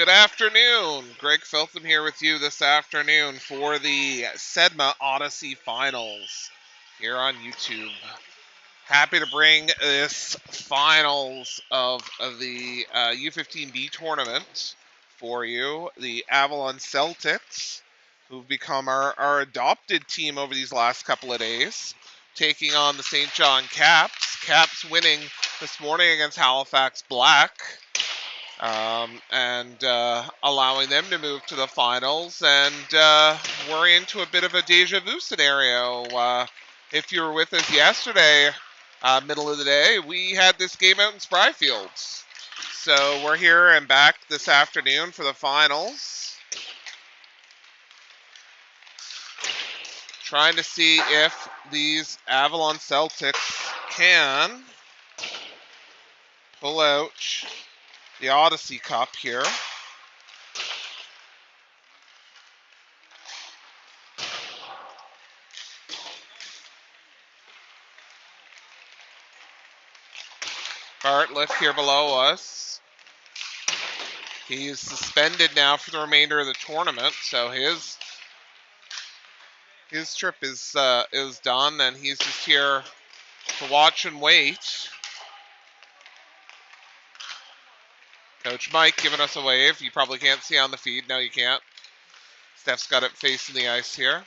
Good afternoon. Greg Feltham here with you this afternoon for the SEDMHA Odyssey Finals here on YouTube. Happy to bring this finals of the U15B tournament for you. The Avalon Celtics, who've become our adopted team over these last couple of days, taking on the St. John Caps. Caps winning this morning against Halifax Black. And allowing them to move to the finals. And we're into a bit of a deja vu scenario. If you were with us yesterday, middle of the day, we had this game out in Spryfields. So we're here and back this afternoon for the finals. Trying to see if these Avalon Celtics can pull out the Odyssey Cup here. Bartlett here below us. He's suspended now for the remainder of the tournament, so his trip is done, and he's just here to watch and wait. Coach Mike giving us a wave. You probably can't see on the feed. No, you can't. Steph's got it facing the ice here.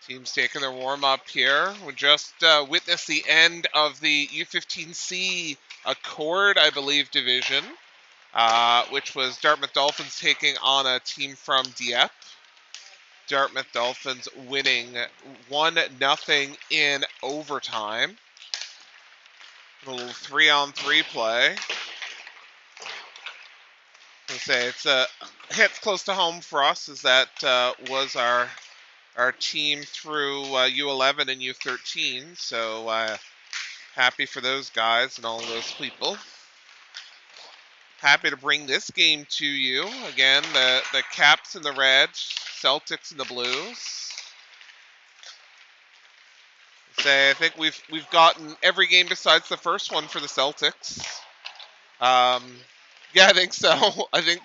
Team's taking their warm-up here. We just witnessed the end of the U15C Accord, I believe, division, which was Dartmouth Dolphins taking on a team from Dieppe. Dartmouth Dolphins winning 1-0 in overtime. A little 3-on-3 play. I'll say it's hits close to home for us, as that was our team through U11 and U13. So happy for those guys and all of those people. Happy to bring this game to you. Again, the Caps in the red, Celtics in the blues. I think we've gotten every game besides the first one for the Celtics. Yeah, I think so. I think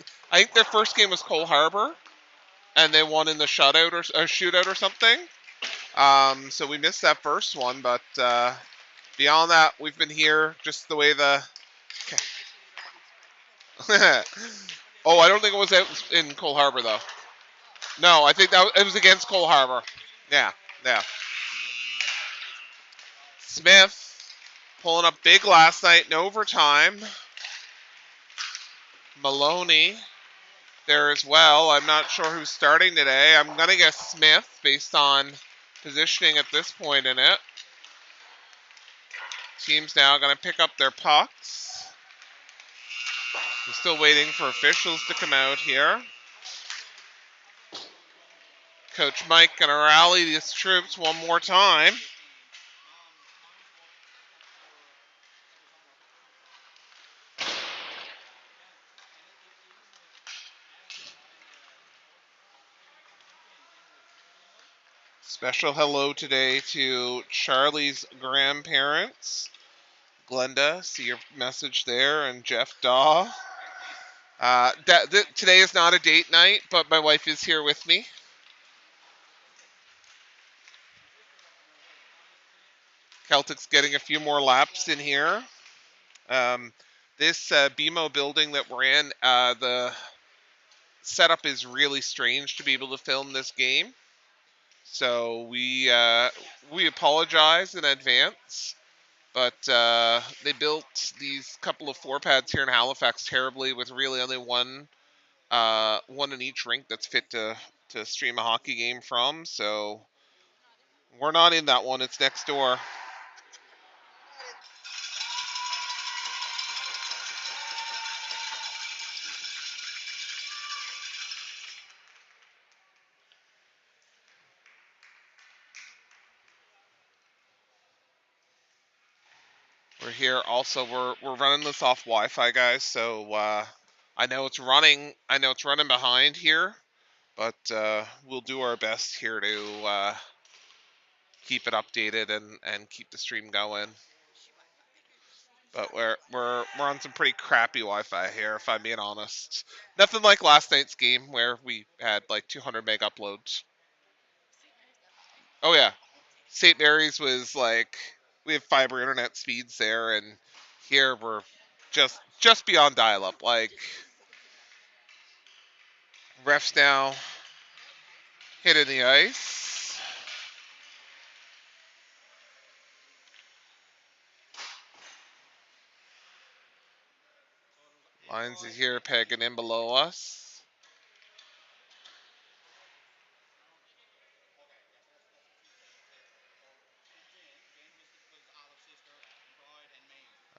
their first game was Cole Harbour, and they won in the shootout or something. So we missed that first one, but beyond that, we've been here just the way the. Oh, I don't think it was out in Cole Harbour though. No, I think it was against Cole Harbour. Yeah. Smith pulling up big last night in overtime. Maloney there as well. I'm not sure who's starting today. I'm going to guess Smith based on positioning at this point in it. Team's now going to pick up their pucks. We're still waiting for officials to come out here. Coach Mike going to rally these troops one more time. Special hello today to Charlie's grandparents. Glenda, see your message there, and Jeff Daw. Today is not a date night, but my wife is here with me. Celtics getting a few more laps in here. This BMO building that we're in, the setup is really strange to be able to film this game. So we apologize in advance. But they built these couple of 4-pads here in Halifax terribly, with really only one in each rink that's fit to stream a hockey game from. So we're not in that one. It's next door. We're here also. We're running this off Wi-Fi, guys. So I know it's running. Behind here, but we'll do our best here to keep it updated and keep the stream going. But we're on some pretty crappy Wi-Fi here, if I'm being honest. Nothing like last night's game where we had like 200 meg uploads. Oh yeah, St. Mary's was like we have fiber internet speeds there, and here we're just beyond dial-up. Like refs now hitting the ice. Lines is here pegging in below us.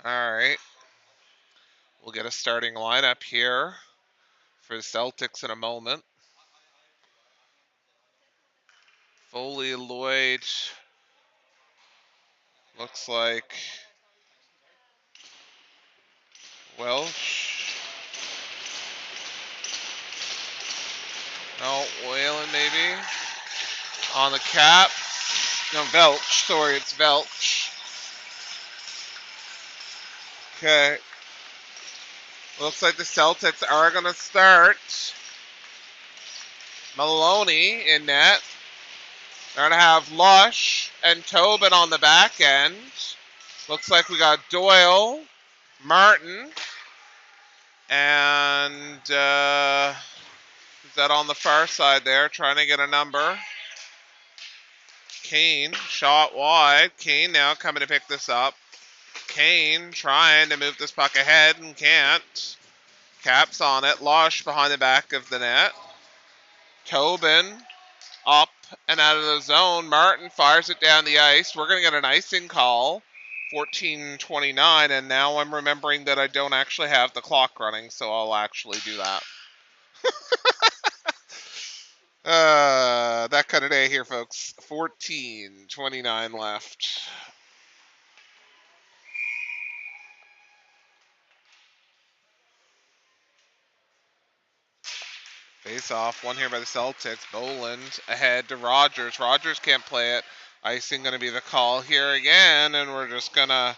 All right, we'll get a starting lineup here for the Celtics in a moment. Foley, Lloyd, looks like Welsh. No, Whalen maybe. On the cap. No, Velch. Sorry, it's Velch. Okay. Looks like the Celtics are going to start. Maloney in net. They're going to have Lush and Tobin on the back end. Looks like we got Doyle, Martin, and who's that on the far side there trying to get a number? Kane, shot wide. Kane now coming to pick this up. Kane trying to move this puck ahead and can't. Caps on it. Lush behind the back of the net. Tobin up and out of the zone. Martin fires it down the ice. We're going to get an icing call. 14:29, and now I'm remembering that I don't actually have the clock running, so I'll actually do that. That kind of day here, folks. 14:29 left. Face off, one here by the Celtics. Boland ahead to Rogers. Rogers can't play it. Icing going to be the call here again, and we're just going to...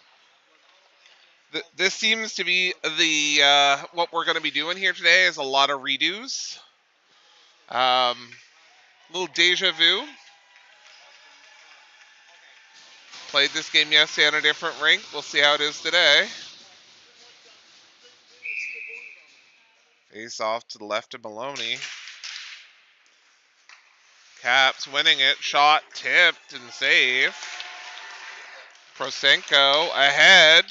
This seems to be the what we're going to be doing here today is a lot of redos. Little deja vu. Played this game yesterday on a different rink. We'll see how it is today. Face off to the left of Maloney. Caps winning it. Shot tipped and safe. Prosenko ahead.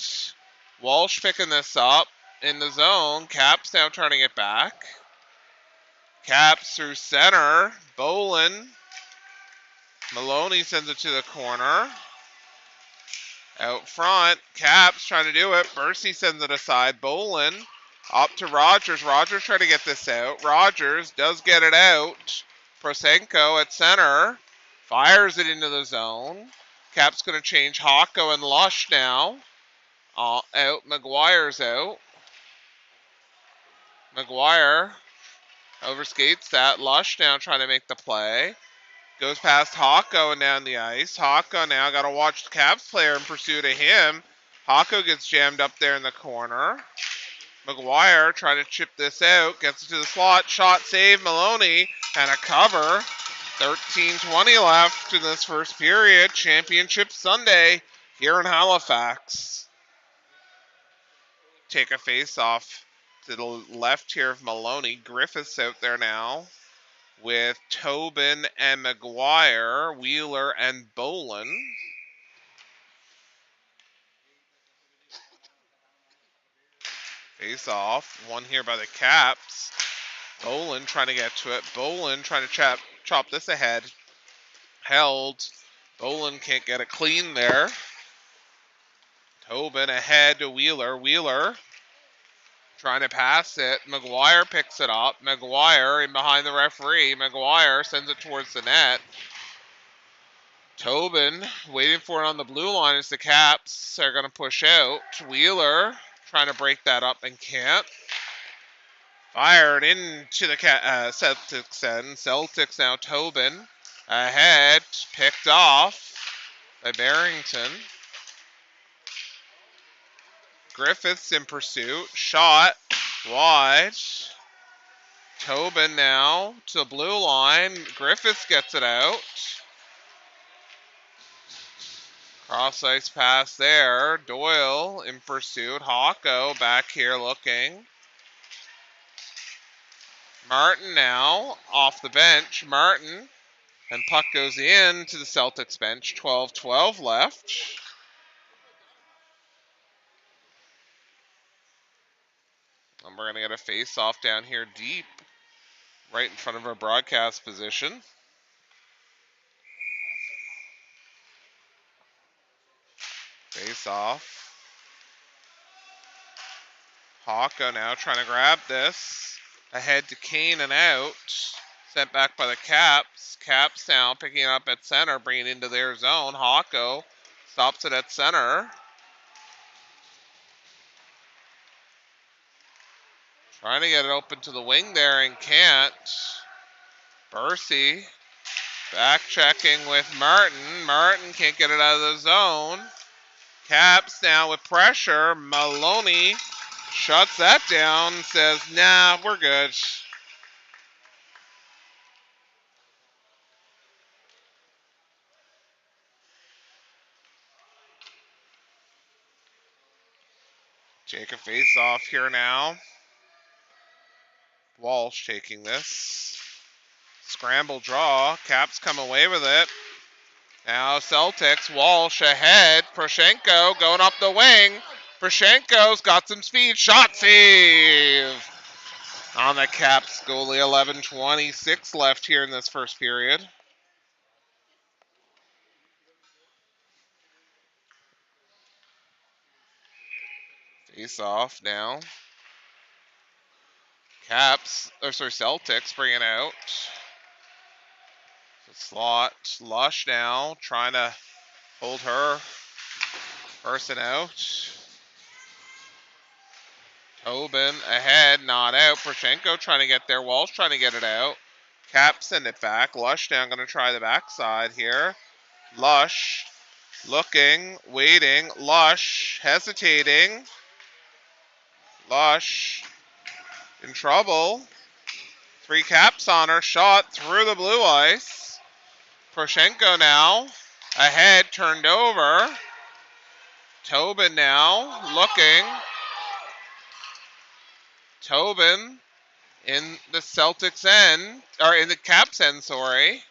Walsh picking this up in the zone. Caps now turning it back. Caps through center. Bolin. Maloney sends it to the corner. Out front. Caps trying to do it. Bercy sends it aside. Bolin up to Rogers. Rogers trying to get this out. Rogers does get it out. Prosenko at center. Fires it into the zone. Cap's going to change Hocko and Lush now. Out. McGuire's out. McGuire overskates that. Lush now trying to make the play. Goes past Hocko and down the ice. Hocko now got to watch the Caps player in pursuit of him. Hocko gets jammed up there in the corner. McGuire trying to chip this out. Gets it to the slot. Shot save. Maloney and a cover. 13:20 left in this first period. Championship Sunday here in Halifax. Take a face off to the left here of Maloney. Griffiths out there now with Tobin and McGuire, Wheeler and Bolin. Face off. One here by the Caps. Bolin trying to get to it. Bolin trying to chop this ahead. Held. Bolin can't get it clean there. Tobin ahead to Wheeler. Wheeler trying to pass it. McGuire picks it up. McGuire in behind the referee. McGuire sends it towards the net. Tobin waiting for it on the blue line as the Caps are going to push out. Wheeler trying to break that up and can't. Fired into the Celtics end. Celtics now Tobin ahead. Picked off by Barrington. Griffiths in pursuit. Shot wide. Tobin now to the blue line. Griffiths gets it out. Cross ice pass there. Doyle in pursuit. Hawko back here looking. Martin now off the bench. Martin. And puck goes in to the Celtics bench. 12-12 left. And we're going to get a face-off down here deep, right in front of our broadcast position. Face-off. Hawko now trying to grab this. Ahead to Kane and out. Sent back by the Caps. Caps now picking it up at center, bringing it into their zone. Hawko stops it at center. Trying to get it open to the wing there and can't. Bursey back checking with Martin. Martin can't get it out of the zone. Caps now with pressure. Maloney shuts that down, says, nah, we're good. Take a face off here now. Walsh taking this. Scramble draw. Caps come away with it. Now Celtics. Walsh ahead. Poroshenko going up the wing. Poroshenko's got some speed. Shot save on the Caps goalie. 11:26 left here in this first period. Face off now. Celtics bring it out. The slot. Lush now trying to hold her person out. Tobin ahead, not out. Poroshenko trying to get there. Walsh trying to get it out. Caps send it back. Lush now going to try the backside here. Lush looking, waiting. Lush hesitating. Lush in trouble. 3 Caps on her. Shot through the blue ice. Poroshenko now ahead, turned over. Tobin now looking. Tobin in the Celtics end, or in the Caps end, sorry.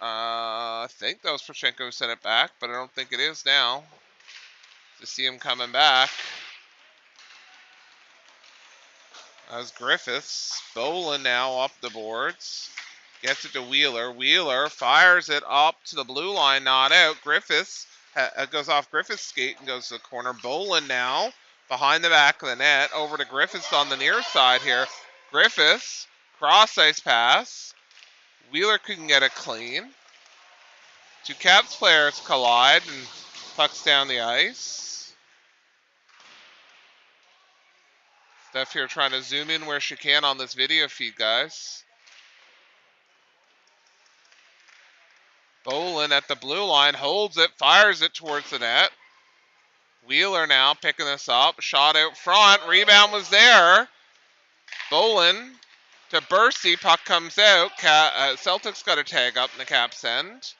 I think that was Poroshenko who sent it back, but I don't think it is now. To see him coming back. As Griffiths. Bolin now up the boards. Gets it to Wheeler. Wheeler fires it up to the blue line, not out. Griffiths goes off Griffiths' skate and goes to the corner. Bolin now behind the back of the net. Over to Griffiths on the near side here. Griffiths, cross ice pass. Wheeler couldn't get it clean. 2 Caps players collide and pucks down the ice. Steph here trying to zoom in where she can on this video feed, guys. Bolin at the blue line, holds it, fires it towards the net. Wheeler now picking this up, shot out front, rebound was there. Bolin to Bursey, puck comes out. Celtics got a tag up in the Caps end.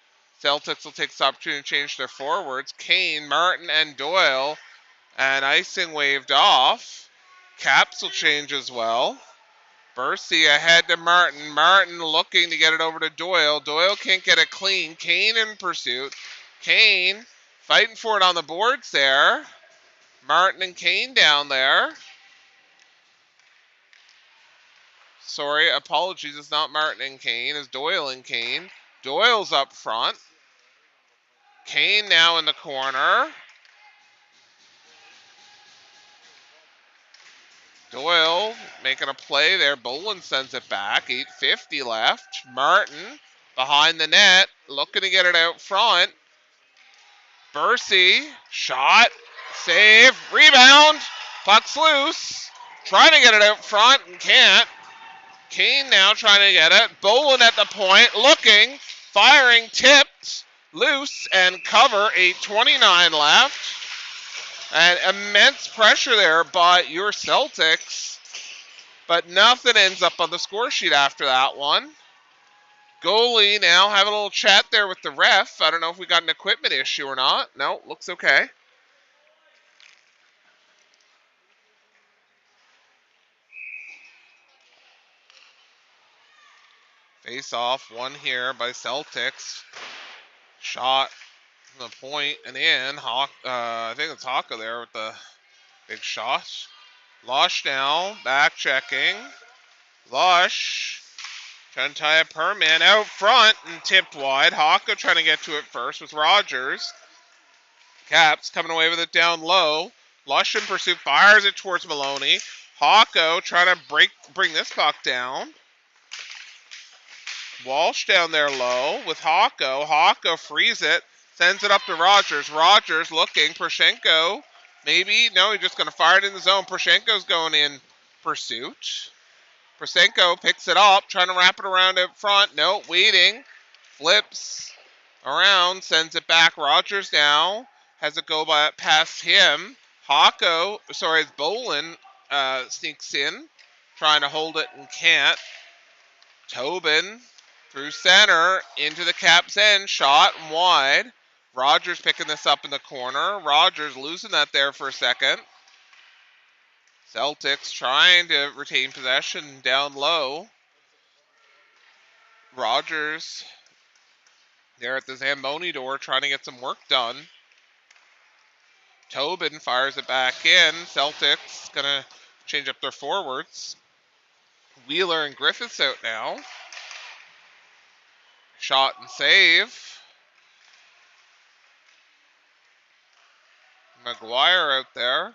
Celtics will take this opportunity to change their forwards. Kane, Martin, and Doyle. And icing waved off. Caps will change as well. Bursey ahead to Martin. Martin looking to get it over to Doyle. Doyle can't get it clean. Kane in pursuit. Kane fighting for it on the boards there. Martin and Kane down there. Sorry, apologies. It's not Martin and Kane. It's Doyle and Kane. Doyle's up front. Kane now in the corner. Doyle making a play there. Bolin sends it back. 8:50 left. Martin behind the net. Looking to get it out front. Bursey. Shot. Save. Rebound. Puck's loose. Trying to get it out front and can't. Kane now trying to get it. Bolin at the point. Looking. Firing. Tipped. Loose and cover. 8:29 left. And immense pressure there by your Celtics. But nothing ends up on the score sheet after that one. Goalie now having a little chat there with the ref. I don't know if we got an equipment issue or not. No, looks okay. Face off, one here by Celtics. Shot from the point and in. I think it's Haka there with the big shot. Lush now, back checking. Lush trying to tie a per man out front and tipped wide. Haka trying to get to it first with Rogers. Caps coming away with it down low. Lush in pursuit, fires it towards Maloney. Hawko trying to bring this puck down. Walsh down there low with Hawko. Hawko frees it, sends it up to Rogers. Rogers looking. Poroshenko, maybe. No, he's just going to fire it in the zone. Poroshenko's going in pursuit. Poroshenko picks it up, trying to wrap it around out front. No, waiting. Flips around, sends it back. Rogers now has it go past him. As Bolin sneaks in, trying to hold it and can't. Tobin through center into the Caps end, shot and wide. Rogers picking this up in the corner. Rogers losing that there for a second. Celtics trying to retain possession down low. Rogers there at the Zamboni door trying to get some work done. Tobin fires it back in. Celtics going to change up their forwards. Wheeler and Griffiths out now. Shot and save. McGuire out there.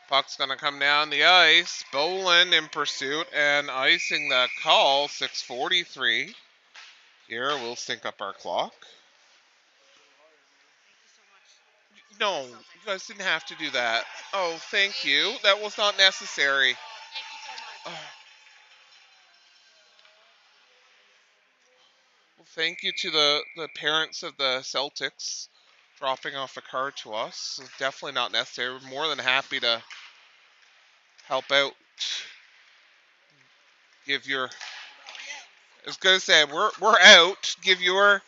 Puck's going to come down the ice. Bolin in pursuit and icing the call. 6:43. Here, we'll sync up our clock. No, you guys didn't have to do that. Oh, thank you. That was not necessary. Oh. Well, thank you to the parents of the Celtics dropping off a card to us. It's definitely not necessary. We're more than happy to help out. Give your... I was going to say, we're out. Give your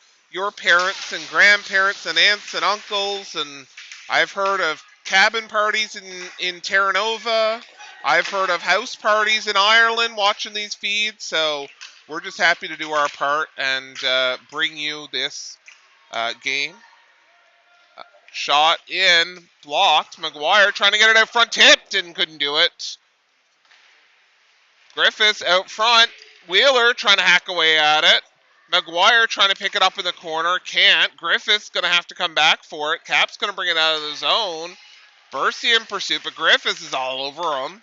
parents and grandparents and aunts and uncles, and I've heard of cabin parties in Terra Nova. I've heard of house parties in Ireland watching these feeds, so we're just happy to do our part and bring you this game. Shot in, blocked. McGuire trying to get it out front, tipped and couldn't do it. Griffiths out front. Wheeler trying to hack away at it. McGuire trying to pick it up in the corner. Can't. Griffiths going to have to come back for it. Cap's going to bring it out of the zone. Bursey in pursuit, but Griffiths is all over him.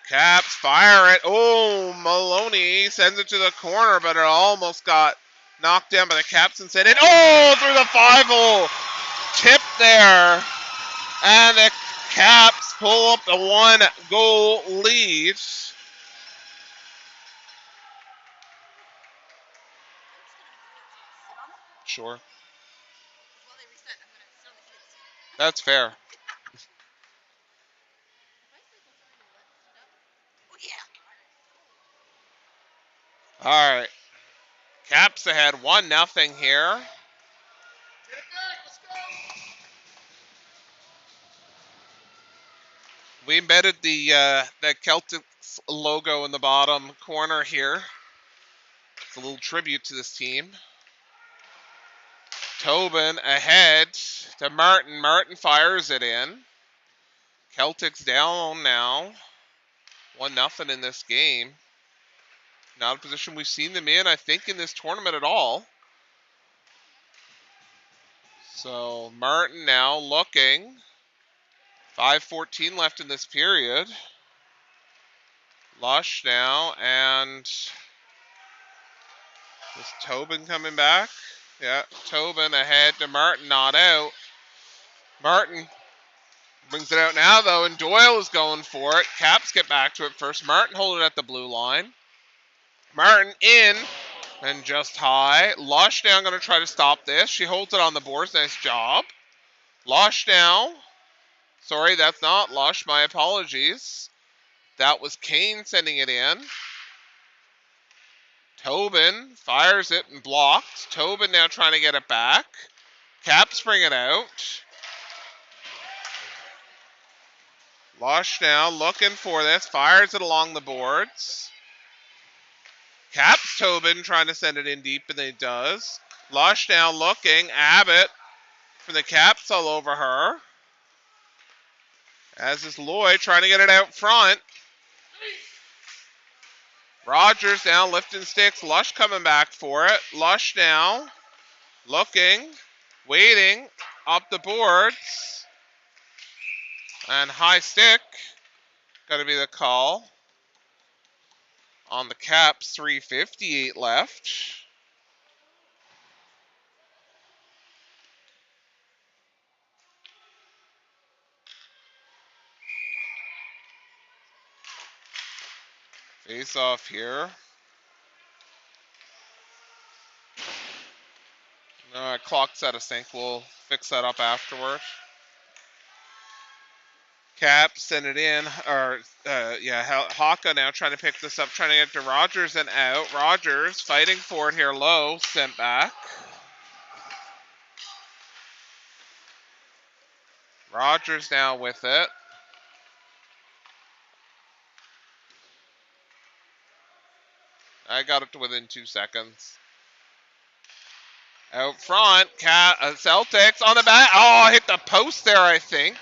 Caps fire it. Oh, Maloney sends it to the corner, but it almost got knocked down by the Caps and sent it. Oh, through the 5-hole. Tip there. And the Caps pull up a 1-goal lead. Sure. That's fair. All right. Caps ahead 1-0 here. We embedded the Celtics logo in the bottom corner here. It's a little tribute to this team. Tobin ahead to Martin. Martin fires it in. Celtics down now. 1-0 in this game. Not a position we've seen them in, I think, in this tournament at all. So Martin now looking. 5:14 left in this period. Lush now, and is Tobin coming back? Yeah, Tobin ahead to Martin, not out. Martin brings it out now, though, and Doyle is going for it. Caps get back to it first. Martin holding it at the blue line. Martin in, and just high. Lush now going to try to stop this. She holds it on the boards. Nice job. Lush now. Sorry, that's not Lush. My apologies. That was Kane sending it in. Tobin fires it and blocked. Tobin now trying to get it back. Caps bring it out. Lush now looking for this. Fires it along the boards. Caps Tobin trying to send it in deep, and he does. Lush now looking. Abbott for the Caps all over her. As is Lloyd trying to get it out front. Rogers now lifting sticks. Lush coming back for it. Lush now looking, waiting, up the boards. And high stick. Got to be the call. On the Caps, 3:58 left. Face off here. Clock's out of sync. We'll fix that up afterward. Caps send it in. Haka now trying to pick this up, trying to get to Rogers and out. Rogers fighting for it here low. Sent back. Rogers now with it. I got it to within 2 seconds. Out front, Celtics on the back. Oh, hit the post there, I think.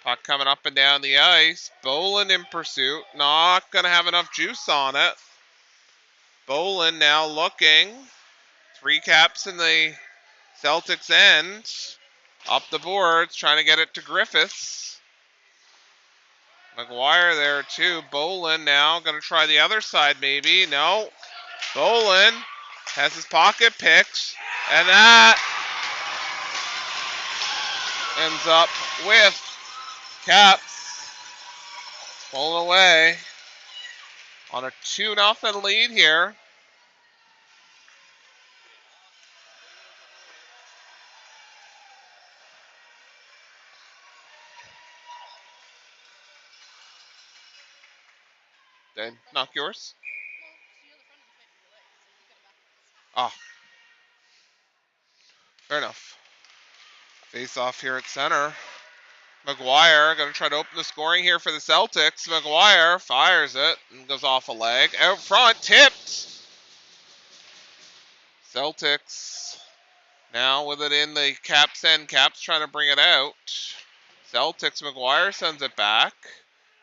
Puck coming up and down the ice. Bolin in pursuit. Not going to have enough juice on it. Bolin now looking. 3 Caps in the Celtics end. Up the boards, trying to get it to Griffiths. McGuire there too. Bolin now going to try the other side maybe. No. Bolin has his pocket picked. And that ends up with Caps pulling away on a 2-0 lead here. Then knock yours. Ah. Fair enough. Face off here at center. McGuire going to try to open the scoring here for the Celtics. McGuire fires it and goes off a leg. Out front, tipped. Celtics now with it in the Caps end. Caps trying to bring it out. Celtics, McGuire sends it back.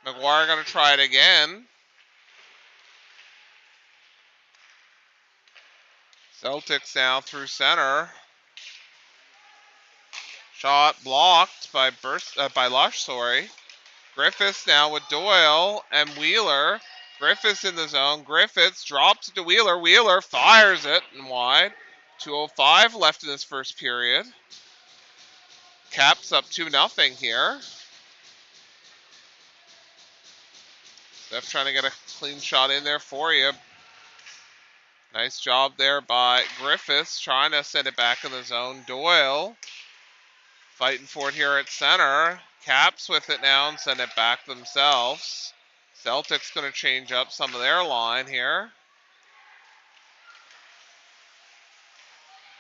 McGuire going to try it again. Celtics now through center. Shot blocked by Lush, sorry. Griffiths now with Doyle and Wheeler. Griffiths in the zone. Griffiths drops it to Wheeler. Wheeler fires it and wide. 2:05 left in this first period. Caps up 2-0 here. Steph trying to get a clean shot in there for you. Nice job there by Griffiths, trying to send it back in the zone. Doyle fighting for it here at center. Caps with it now and send it back themselves. Celtics going to change up some of their line here.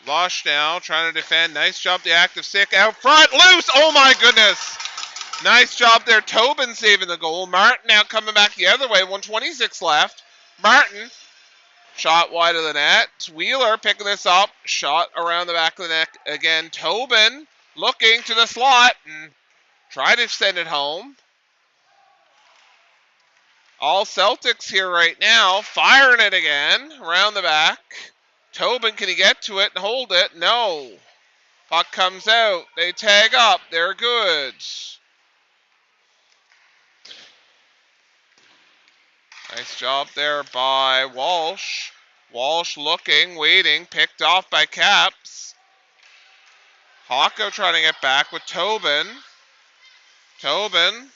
Lush now trying to defend. Nice job, the active stick out front. Loose! Oh my goodness! Nice job there. Tobin saving the goal. Martin now coming back the other way. 1:26 left. Martin. Shot wide of the net. Wheeler picking this up. Shot around the back of the net again. Tobin looking to the slot and try to send it home. All Celtics here right now. Firing it again around the back. Tobin, can he get to it and hold it? No. Puck comes out. They tag up. They're good. Nice job there by Walsh. Walsh looking, waiting, picked off by Caps. Hawko trying to get back with Tobin. Tobin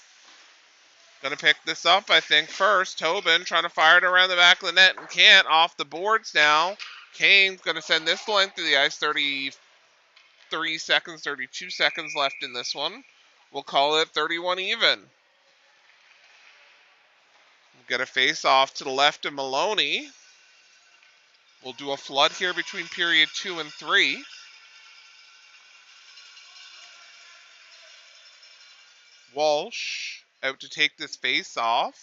going to pick this up, I think, first. Tobin trying to fire it around the back of the net and can't. Off the boards now. Kane's going to send this length to the ice. 33 seconds, 32 seconds left in this one. We'll call it 31 even. We'll get a face off to the left of Maloney. We'll do a flood here between period 2 and 3. Walsh out to take this face off.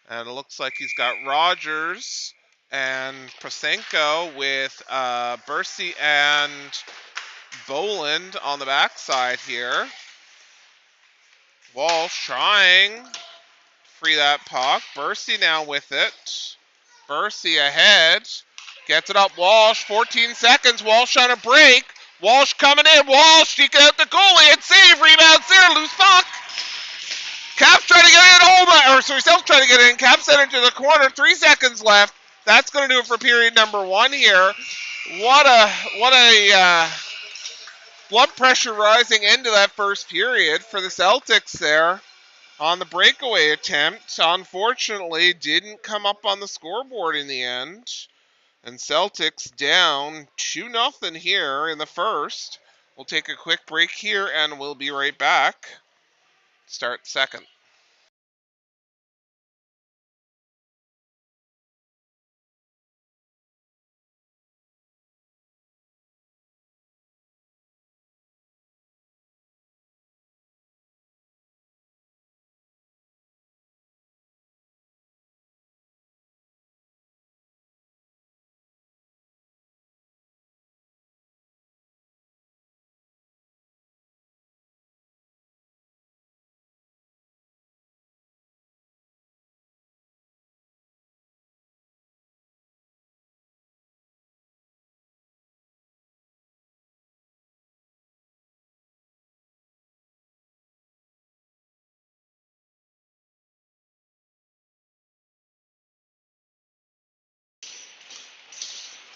And it looks like he's got Rogers and Prosenko with Bursey and Boland on the backside here. Walsh trying to free that puck. Bursey now with it. Bursey ahead. Gets it up. Walsh, 14 seconds. Walsh on a break. Walsh coming in. Walsh, he out the goalie and save. Rebounds there. Loose puck. Cap's trying to get in. Self's trying to get in. Cap sent it to the corner. 3 seconds left. That's going to do it for period number 1 here. What a blood pressure rising end to that first period for the Celtics there on the breakaway attempt. Unfortunately, didn't come up on the scoreboard in the end. And Celtics down 2-0 here in the first. We'll take a quick break here and we'll be right back. Start second.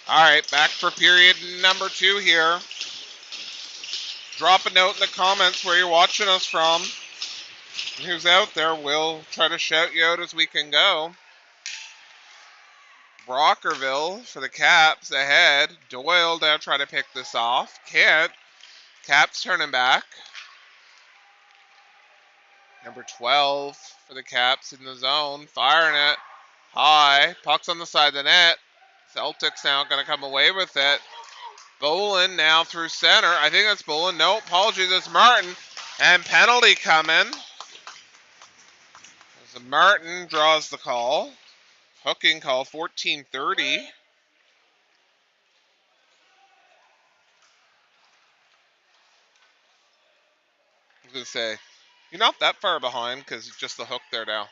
All right, back for period number 2 here. Drop a note in the comments where you're watching us from. And who's out there, we'll try to shout you out as we can go. Brockerville for the Caps ahead. Doyle now trying to pick this off. Can't. Caps turning back. Number 12 for the Caps in the zone. Firing it high. Puck's on the side of the net. Celtics now going to come away with it. Boland now through center. I think that's Boland. No, apologies, it's Martin. And penalty coming. So Martin draws the call. Hooking call, 14:30. I was going to say, you're not that far behind because it's just the hook there now.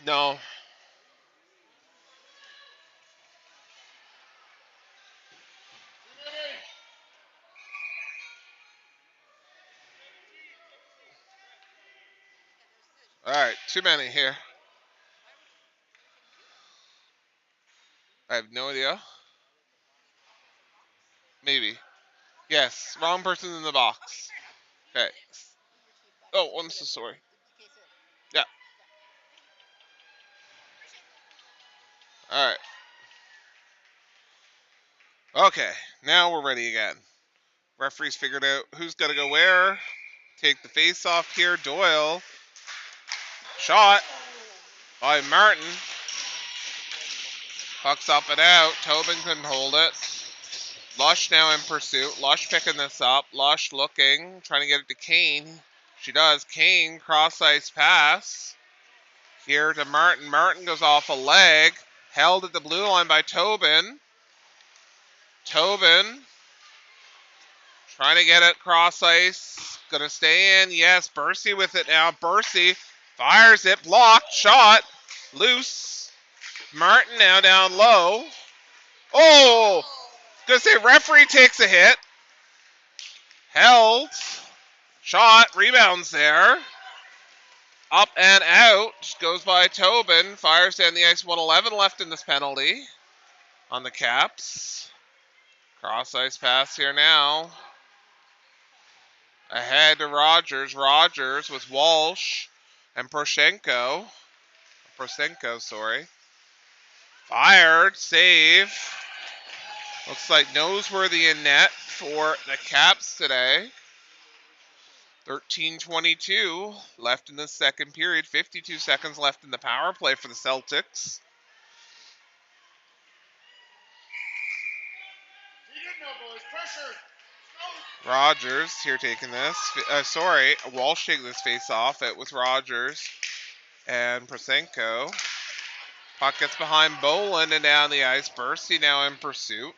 No. All right, too many here. I have no idea. Maybe. Yes, wrong person in the box. Okay. Oh, I'm so sorry. Yeah. All right. Okay, now we're ready again. Referees figured out who's got to go where. Take the face off here. Doyle. Shot by Martin. Puck's up and out. Tobin couldn't hold it. Lush now in pursuit. Lush picking this up. Lush looking, trying to get it to Kane. She does. Kane, cross-ice pass. Here to Martin. Martin goes off a leg. Held at the blue line by Tobin. Tobin trying to get it cross-ice. Gonna stay in. Yes, Bursey with it now. Bursey fires it. Blocked. Shot. Loose. Martin now down low. Oh! Gonna say referee takes a hit. Held. Shot. Rebounds there. Up and out. Goes by Tobin. Fires down the ice. 1:11 left in this penalty on the Caps. Cross ice pass here now. Ahead to Rogers. Rogers with Walsh and Prosenko. Sorry. Fired. Save. Looks like noseworthy in net for the Caps today. 13:22 left in the second period. 52 seconds left in the power play for the Celtics. Rogers here taking this. Walsh taking this face off. It was Rogers and Prosenko. Puck gets behind Boland and down the ice. Bursey now in pursuit.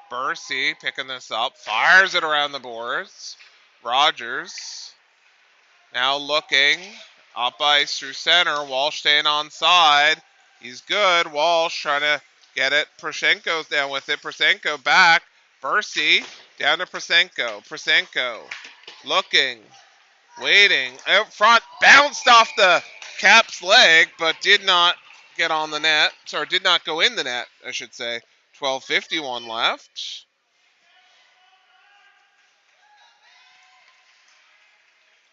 Bursey picking this up. Fires it around the boards. Rogers now looking. Up ice through center. Walsh staying on side. He's good. Walsh trying to get it. Prosenko's down with it. Prosenko back. Bursey down to Prosenko. Prosenko looking. Waiting. Out front. Bounced off the Cap's leg, but did not get on the net. Or did not go in the net, I should say. 12:51 left.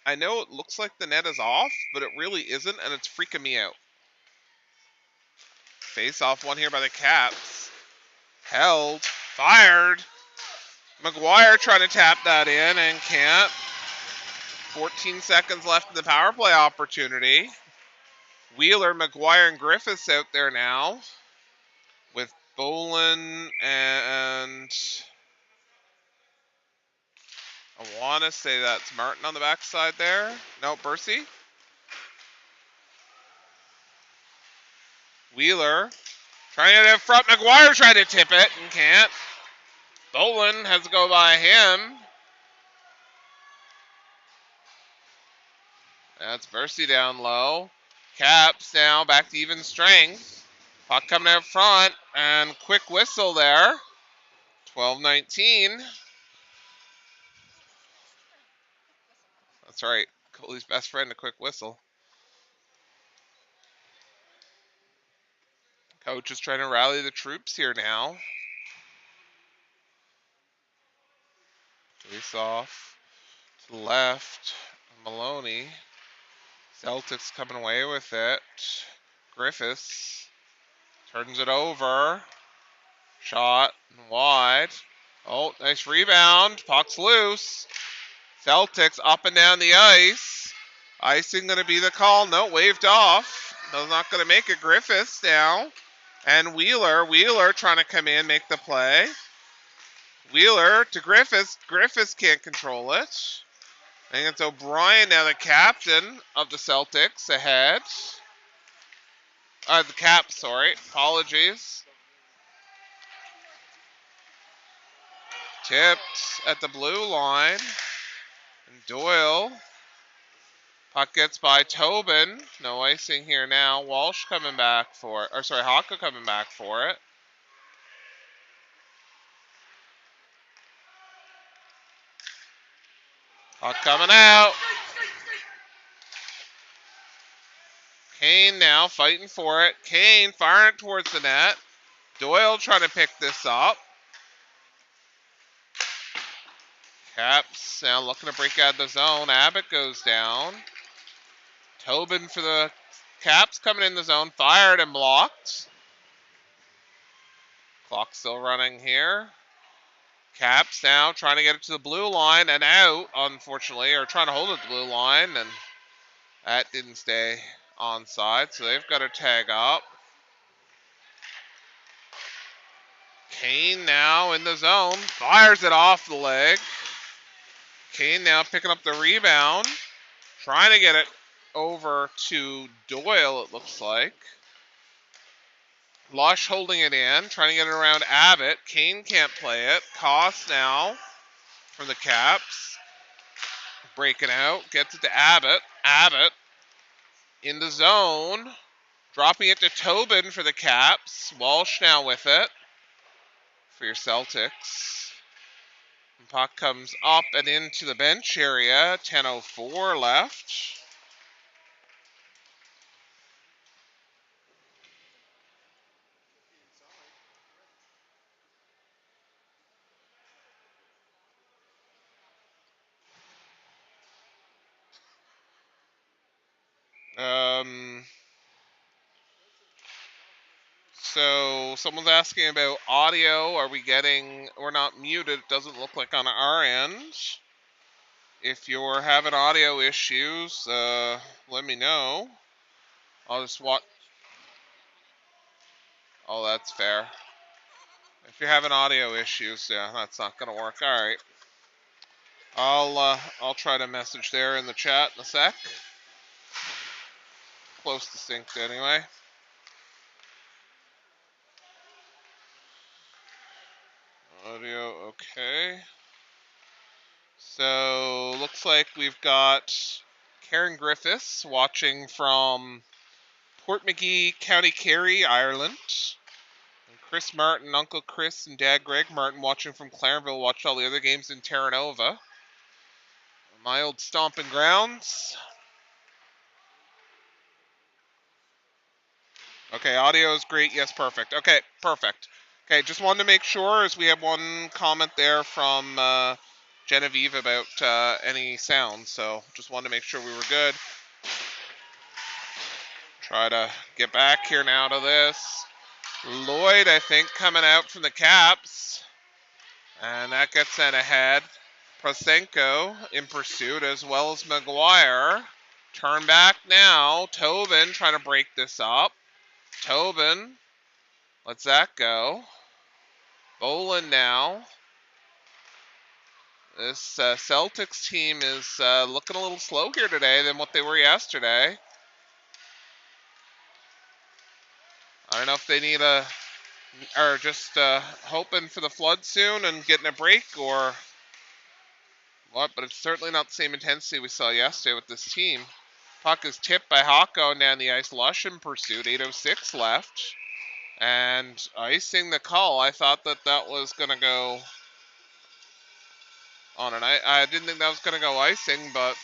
I know it looks like the net is off, but it really isn't, and it's freaking me out. Face off one here by the Caps. Held. Fired. McGuire trying to tap that in and can't. 14 seconds left in the power play opportunity. Wheeler, McGuire, and Griffiths out there now. With Boland and I want to say that's Martin on the backside there. No, Bursey. Wheeler trying to get in front. McGuire trying to tip it and can't. Boland has to go by him. That's Bursey down low. Caps now back to even strength. Puck coming out front and quick whistle there. 12:19. That's right. Coley's best friend, a quick whistle. Coach is trying to rally the troops here now. Face off to the left. Maloney. Celtics coming away with it. Griffiths turns it over. Shot wide. Oh, nice rebound. Puck's loose. Celtics up and down the ice. Icing going to be the call. No, waved off. No, not going to make it. Griffiths now. And Wheeler. Wheeler trying to come in, make the play. Wheeler to Griffiths. Griffiths can't control it. I think it's O'Brien now, the captain of the Celtics, ahead. The Caps, sorry. Apologies. Tipped at the blue line. And Doyle. Puck gets by Tobin. No icing here now. Walsh coming back for it. Or sorry, Haka coming back for it. Puck coming out. Kane now fighting for it. Kane firing towards the net. Doyle trying to pick this up. Caps now looking to break out of the zone. Abbott goes down. Tobin for the Caps coming in the zone. Fired and blocked. Clock still running here. Caps now trying to get it to the blue line and out, unfortunately, or trying to hold it at the blue line, and that didn't stay onside, so they've got to tag up. Kane now in the zone. Fires it off the leg. Kane now picking up the rebound. Trying to get it over to Doyle, it looks like. Lush holding it in, trying to get it around Abbott. Kane can't play it. Koss now from the Caps. Breaking out, gets it to Abbott. Abbott in the zone. Dropping it to Tobin for the Caps. Walsh now with it for your Celtics. And puck comes up and into the bench area. 10:04 left. So someone's asking about audio. Are we getting? We're not muted. It doesn't look like on our end. If you're having audio issues, let me know. I'll just watch. Oh, that's fair. If you're having audio issues, yeah, that's not gonna work. All right. I'll try to message there in the chat in a sec. Close to synced anyway. Audio okay. So looks like we've got Karen Griffiths watching from Portmagee, County Kerry, Ireland. And Chris Martin, Uncle Chris and Dad Greg Martin watching from Clarenville, watched all the other games in Terra Nova. My old stomping grounds. Okay, audio is great. Yes, perfect. Okay, perfect. Okay, just wanted to make sure as we have one comment there from Genevieve about any sound. So just wanted to make sure we were good. Try to get back here now to this. Lloyd, I think, coming out from the Caps. And that gets sent ahead. Prosenko in pursuit as well as McGuire. Turn back now. Tobin trying to break this up. Tobin lets that go. Bolin now. This Celtics team is looking a little slow here today than what they were yesterday. I don't know if they need or just hoping for the flood soon and getting a break or what, but it's certainly not the same intensity we saw yesterday with this team. Puck is tipped by Hawko down the ice. Lush in pursuit, 8:06 left. And icing the call. I thought that was going to go on, and I didn't think that was going to go icing, but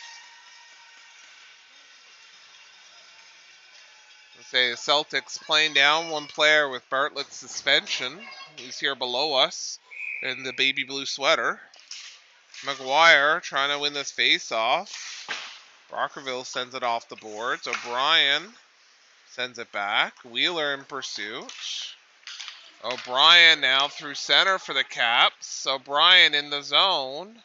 let's say the Celtics playing down one player with Bartlett's suspension. He's here below us in the baby blue sweater. McGuire trying to win this face-off. Brockerville sends it off the boards. O'Brien sends it back. Wheeler in pursuit. O'Brien now through center for the Caps. O'Brien in the zone.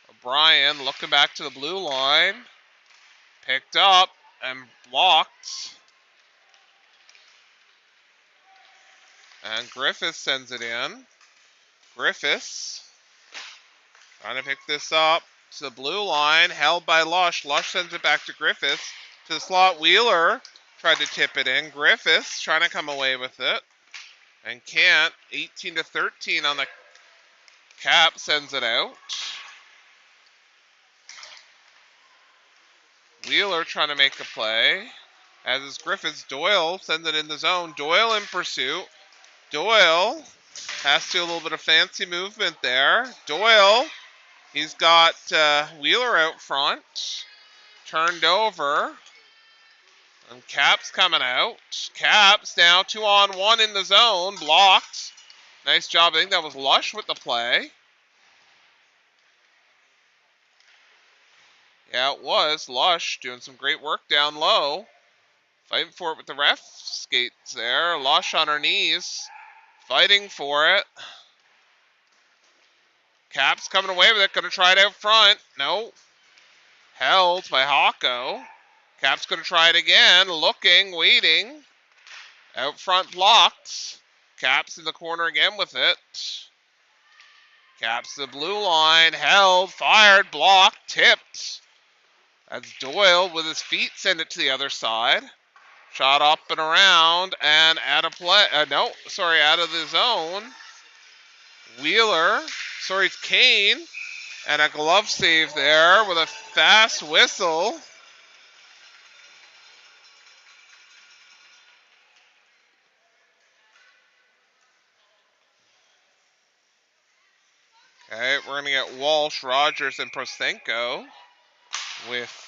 O'Brien looking back to the blue line. Picked up and blocked. And Griffiths sends it in. Griffiths trying to pick this up to the blue line. Held by Lush. Lush sends it back to Griffiths. To the slot. Wheeler tried to tip it in. Griffiths trying to come away with it. And can't. 18-13 on the Cap, sends it out. Wheeler trying to make a play. As is Griffiths. Doyle sends it in the zone. Doyle in pursuit. Doyle has to do a little bit of fancy movement there. Doyle, he's got Wheeler out front. Turned over. And Cap's coming out. Cap's now 2-on-1 in the zone. Blocked. Nice job. I think that was Lush with the play. Yeah, it was. Lush doing some great work down low. Fighting for it with the ref skates there. Lush on her knees. Fighting for it. Cap's coming away with it. Going to try it out front. No. Held by Hawko. Cap's going to try it again. Looking, waiting. Out front blocked. Cap's in the corner again with it. Cap's the blue line. Held, fired, blocked, tipped. That's Doyle with his feet. Send it to the other side. Shot up and around and out of play. Out of the zone. Wheeler. Sorry, it's Kane. And a glove save there with a fast whistle. Okay, we're going to get Walsh, Rogers, and Prosenko with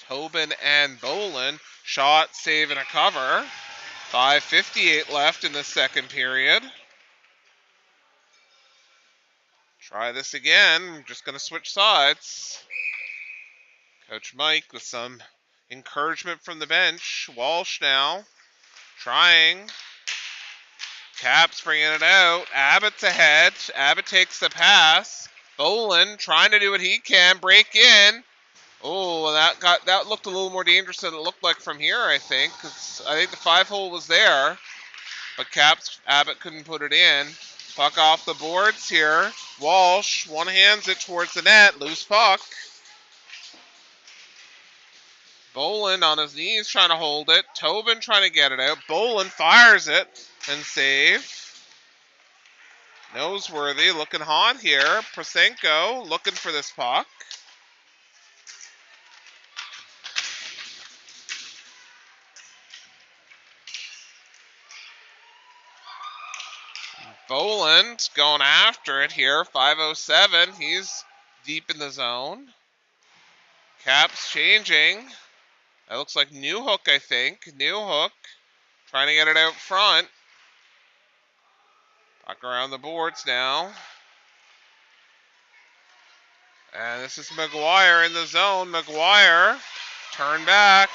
Tobin and Bolin. Shot, save, and a cover. 5:58 left in the second period. Try this again. I'm just going to switch sides. Coach Mike with some encouragement from the bench. Walsh now trying. Caps bringing it out. Abbott's ahead. Abbott takes the pass. Boland trying to do what he can. Break in. Oh, that looked a little more dangerous than it looked like from here, I think. 'Cause I think the 5-hole was there. But Abbott couldn't put it in. Puck off the boards here. Walsh one-hands it towards the net. Loose puck. Boland on his knees trying to hold it. Tobin trying to get it out. Boland fires it and save. Noseworthy looking hot here. Prosenko looking for this puck. Boland going after it here. 5:07. He's deep in the zone. Caps changing. That looks like Newhook, I think. Newhook trying to get it out front. Puck around the boards now. And this is McGuire in the zone. McGuire, turn back.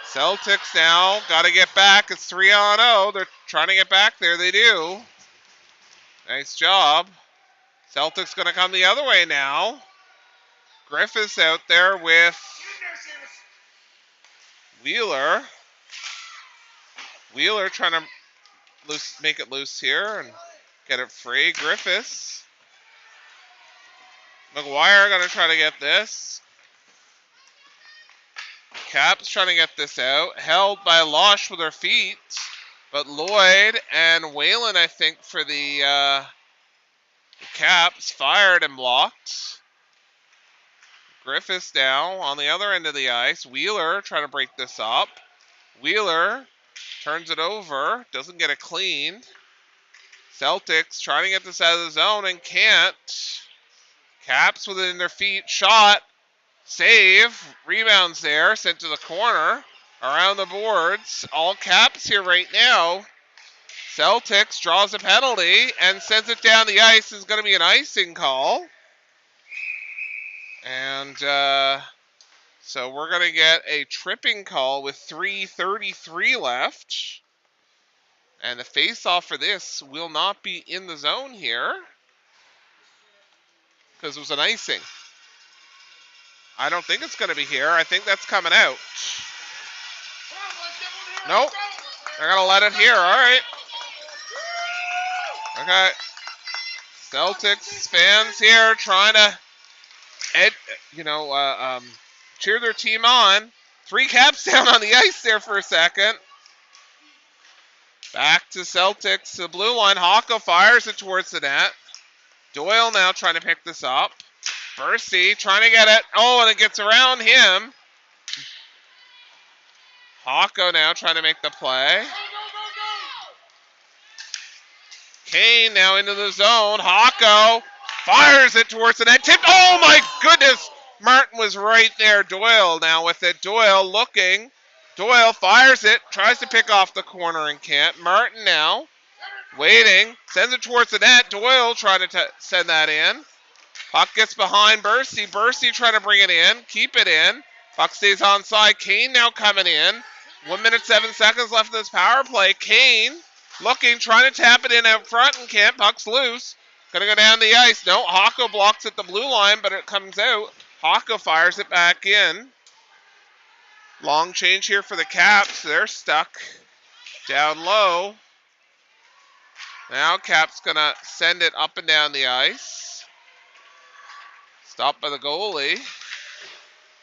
Celtics now got to get back. It's 3-on-0. They're trying to get back there. They do. Nice job. Celtics going to come the other way now. Griffiths out there with Wheeler. Wheeler trying to make it loose here and get it free. Griffiths. McGuire going to try to get this. Caps trying to get this out. Held by Losh with her feet. But Lloyd and Whalen, I think, for the Caps, fired and blocked. Griffiths now on the other end of the ice. Wheeler trying to break this up. Wheeler turns it over. Doesn't get it cleaned. Celtics trying to get this out of the zone and can't. Caps with it in their feet. Shot. Save. Rebounds there. Sent to the corner. Around the boards. All Caps here right now. Celtics draws a penalty and sends it down the ice. Is going to be an icing call. And so we're going to get a tripping call with 3:33 left. And the face-off for this will not be in the zone here. Because it was an icing. I don't think it's going to be here. I think that's coming out. Nope. They're going to let it here. All right. Okay. Celtics fans here trying to, cheer their team on. 3 Caps down on the ice there for a second. Back to Celtics. The blue line. Hawko fires it towards the net. Doyle now trying to pick this up. Bursey trying to get it. Oh, and it gets around him. Hawko now trying to make the play. Kane now into the zone. Hawko fires it towards the net. Tipped. Oh my goodness. Martin was right there. Doyle now with it. Doyle looking. Doyle fires it. Tries to pick off the corner and can't. Martin now waiting. Sends it towards the net. Doyle trying to send that in. Puck gets behind Bursey. Bursey trying to bring it in. Keep it in. Puck stays onside. Kane now coming in. 1 minute, 7 seconds left in this power play. Kane looking, trying to tap it in out front and can't. Puck's loose. Gonna go down the ice. No, Hawko blocks at the blue line, but it comes out. Hawko fires it back in. Long change here for the Caps. They're stuck down low. Now Caps gonna send it up and down the ice. Stopped by the goalie.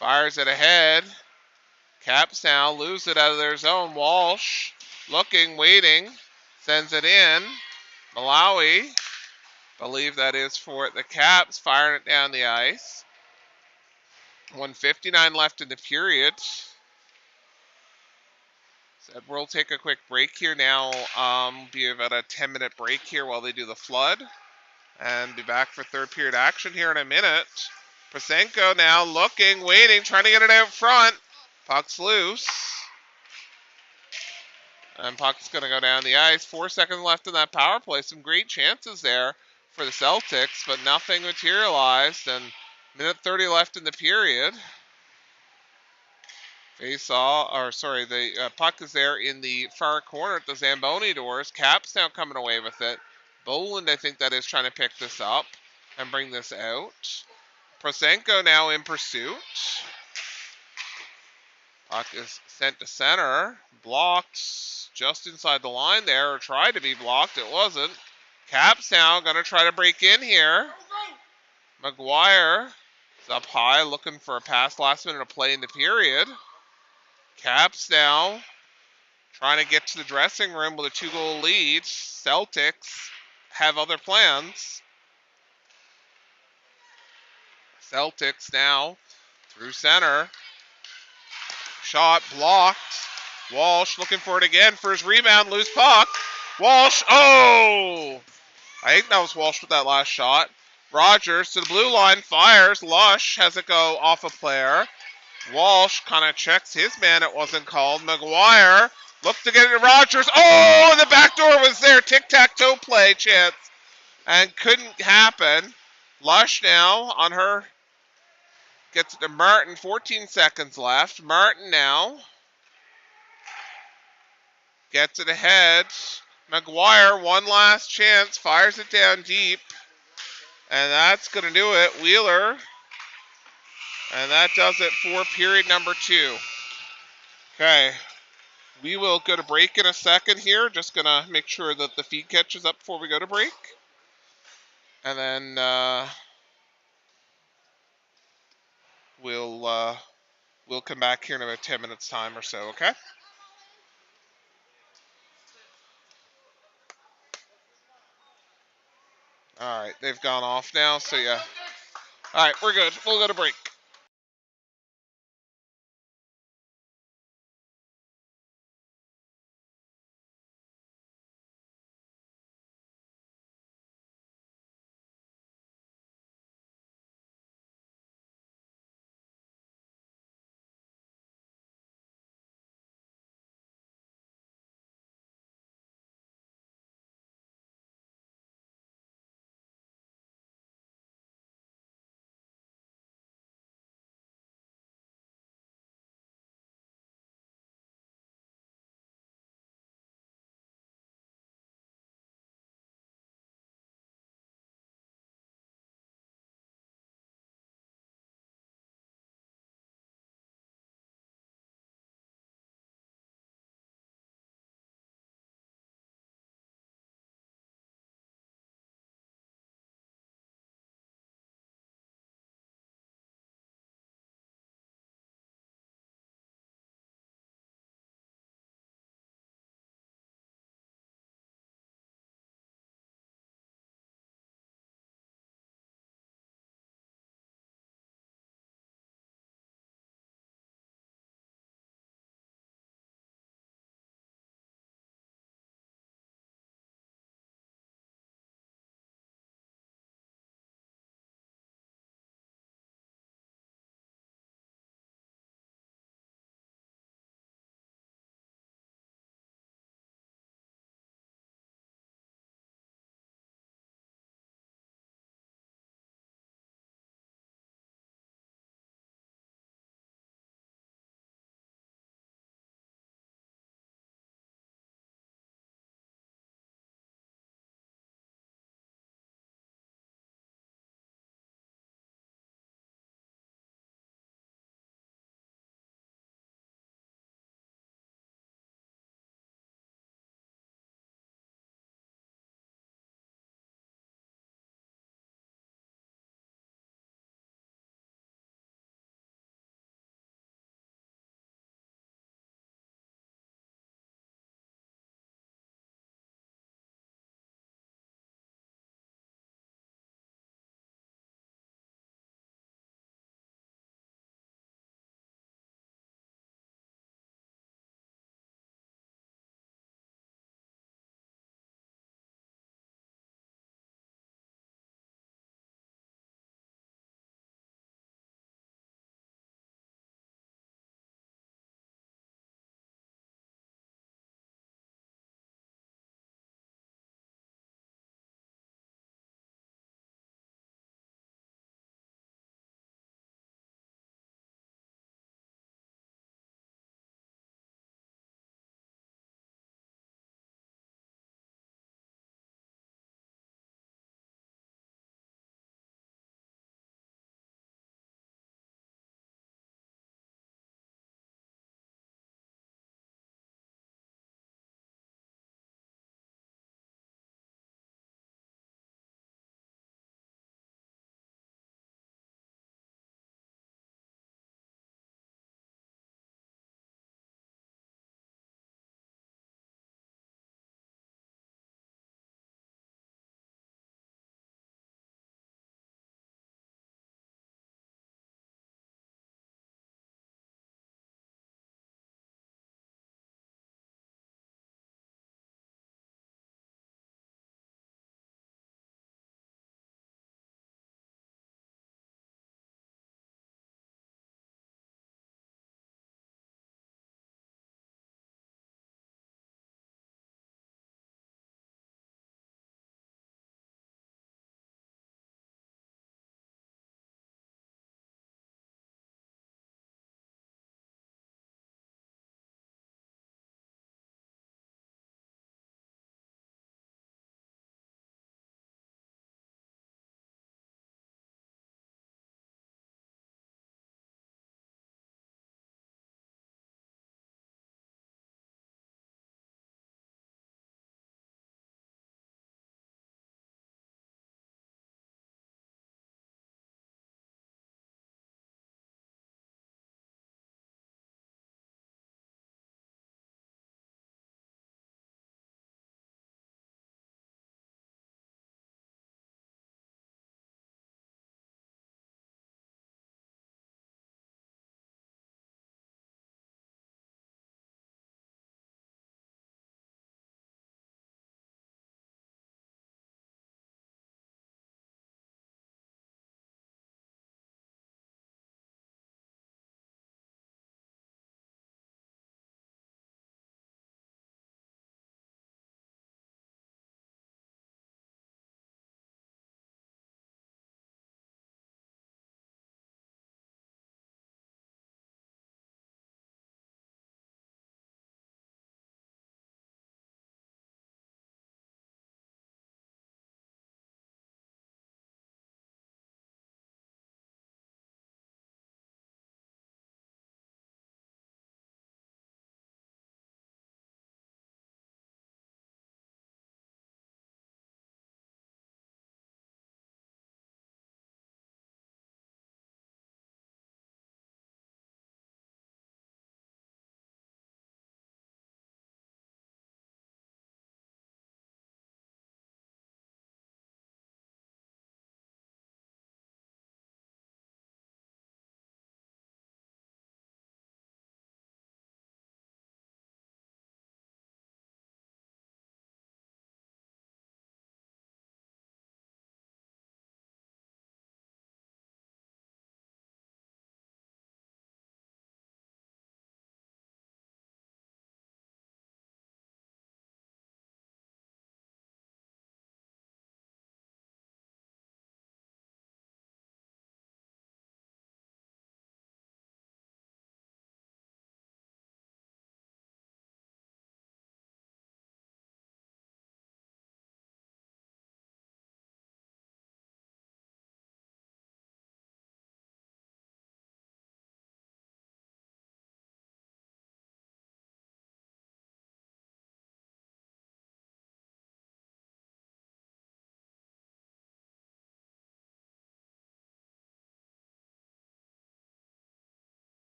Fires it ahead. Caps now lose it out of their zone. Walsh looking, waiting. Sends it in. Malawi, believe that is for the Caps, firing it down the ice. 1:59 left in the period. Said we'll take a quick break here now. Be about a 10-minute break here while they do the flood. And be back for third period action here in a minute. Prosenko now looking, waiting, trying to get it out front. Puck's loose. And puck's going to go down the ice. 4 seconds left in that power play. Some great chances there for the Celtics, but nothing materialized. And minute 30 left in the period. The puck is there in the far corner at the Zamboni doors. Caps now coming away with it. Boland, I think that is trying to pick this up and bring this out. Prosenko now in pursuit. Puck is sent to center. Blocked just inside the line there, or tried to be blocked. It wasn't. Caps now going to try to break in here. McGuire is up high looking for a pass last minute of play in the period. Caps now trying to get to the dressing room with a 2-goal lead. Celtics have other plans. Celtics now through center. Shot blocked. Walsh looking for it again for his rebound. Loose puck. Walsh. Oh! I think that was Walsh with that last shot. Rogers to the blue line. Fires. Lush has it go off a player. Walsh kind of checks his man. It wasn't called. McGuire looked to get it to Rogers. Oh, and the back door was there. Tic-tac-toe play chance. And couldn't happen. Lush now on her. Gets it to Martin. 14 seconds left. Martin now. Gets it ahead. McGuire, one last chance. Fires it down deep. And that's going to do it. Wheeler. And that does it for period number 2. Okay. We will go to break in a second here. Just going to make sure that the feed catches up before we go to break. And then we'll come back here in about 10 minutes time or so, okay? All right, they've gone off now, so yeah. All right, we're good. We'll go to break.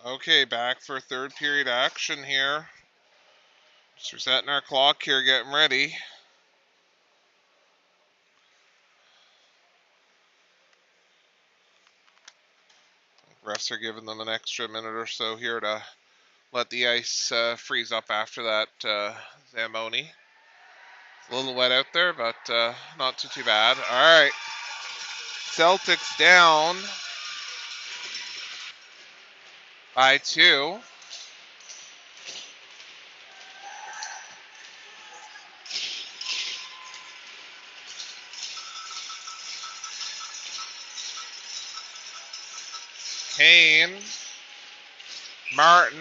Okay, back for third period action here. Just resetting our clock here, getting ready. Refs are giving them an extra minute or so here to let the ice freeze up after that Zamboni. It's a little wet out there, but not too bad. All right. Celtics down by 2. Kane, Martin,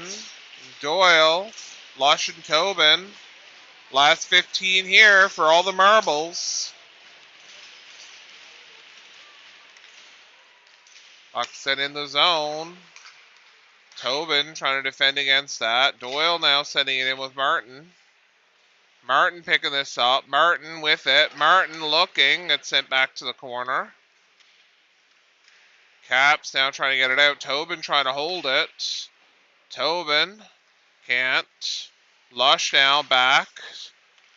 Doyle, Lush, and Tobin. Last 15 here for all the marbles. Puck set in the zone. Tobin trying to defend against that. Doyle now sending it in with Martin. Martin picking this up. Martin with it. Martin looking. It's sent back to the corner. Caps now trying to get it out. Tobin trying to hold it. Tobin can't. Lush now back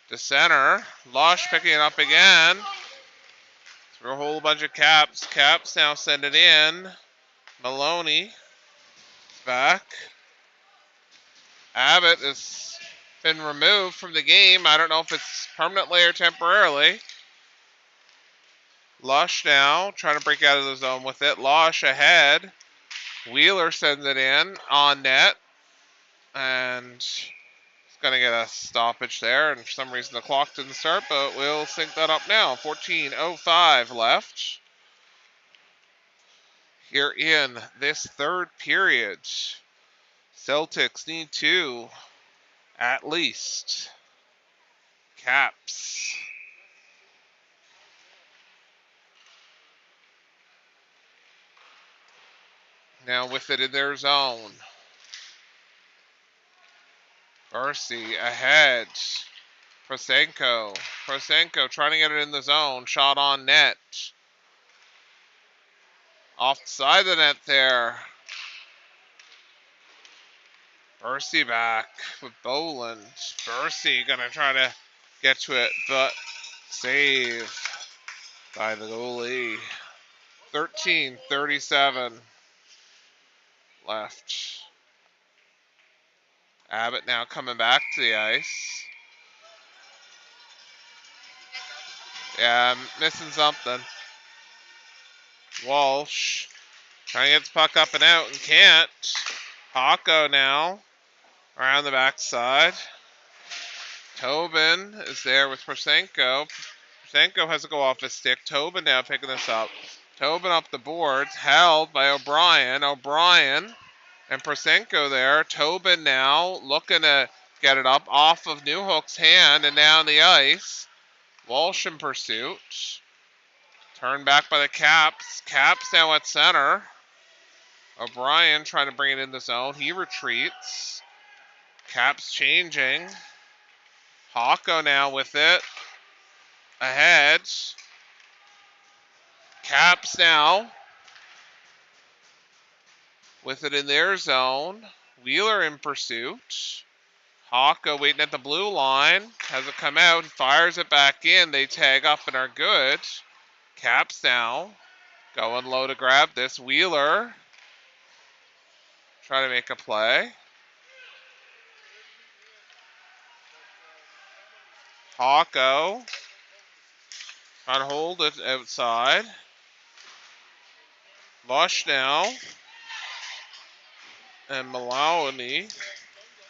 to center. Lush picking it up again. Through a whole bunch of Caps. Caps now send it in. Maloney back. Abbott has been removed from the game. I don't know if it's permanently or temporarily. Lush now trying to break out of the zone with it. Lush ahead. Wheeler sends it in on net. And it's going to get a stoppage there. And for some reason the clock didn't start, but we'll sync that up now. 14:05 left. Here in this third period. Celtics need 2 at least. Caps. Now with it in their zone. Odyssey ahead. Prosenko. Prosenko trying to get it in the zone. Shot on net. Off the side of the net there. Odyssey back with Boland. Odyssey gonna try to get to it, but save by the goalie. 13:37 left. Abbott now coming back to the ice. Yeah, I'm missing something. Walsh trying to get the puck up and out and can't. Paco now around the backside. Tobin is there with Prosenko. Prosenko has to go off his stick. Tobin now picking this up. Tobin up the boards, held by O'Brien. O'Brien and Prosenko there. Tobin now looking to get it up off of Newhook's hand and down the ice. Walsh in pursuit. Turned back by the Caps. Caps now at center. O'Brien trying to bring it in the zone. He retreats. Caps changing. Hawko now with it. Ahead. Caps now with it in their zone. Wheeler in pursuit. Hawko waiting at the blue line. Has it come out. Fires it back in. They tag up and are good. Caps now. Going low to grab this. Wheeler. Trying to make a play. Hawko. Trying to hold it outside. Lush now. And Maloney.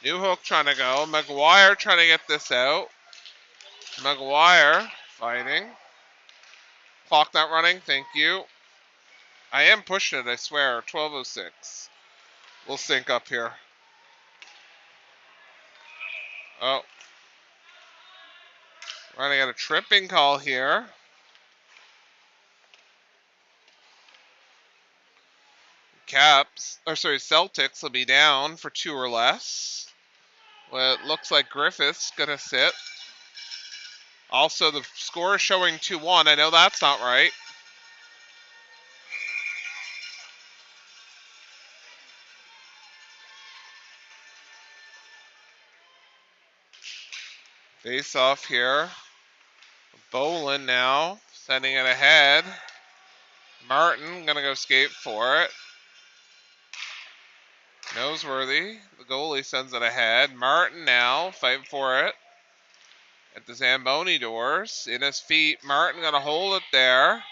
Newhook trying to go. McGuire trying to get this out. McGuire fighting. Clock not running. Thank you. I am pushing it, I swear. 12:06. We'll sync up here. Oh. We're going to get a tripping call here. Celtics will be down for 2 or less. Well, it looks like Griffith's going to sit. Also, the score is showing 2-1. I know that's not right. Face off here. Bolin now sending it ahead. Martin gonna go skate for it. Noseworthy. The goalie sends it ahead. Martin now fighting for it. At the Zamboni doors. In his feet. Martin gonna hold it there.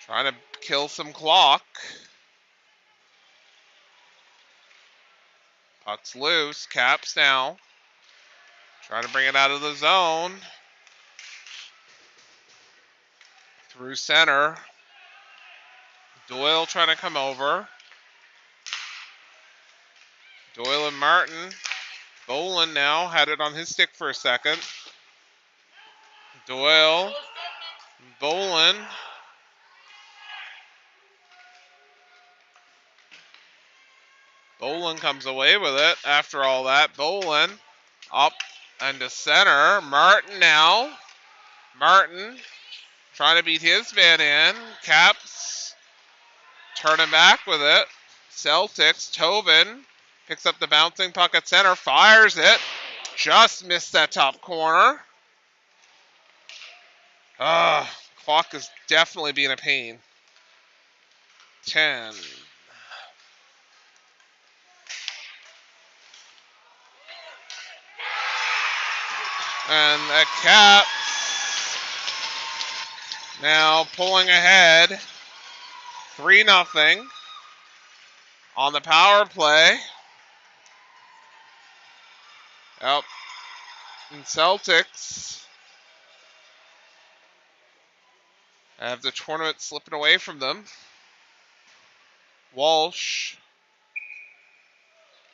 Trying to kill some clock. Puck's loose. Caps now. Trying to bring it out of the zone. Through center. Doyle trying to come over. Doyle and Martin. Bolin now had it on his stick for a second. Doyle. Bolin. Bolin comes away with it after all that. Bolin up and to center. Martin now. Martin trying to beat his man in. Caps turning back with it. Celtics. Tobin picks up the bouncing puck at center. Fires it. Just missed that top corner. Clock is definitely being a pain. 10. And the Caps now pulling ahead 3-0 on the power play. Yep. And Celtics have the tournament slipping away from them. Walsh,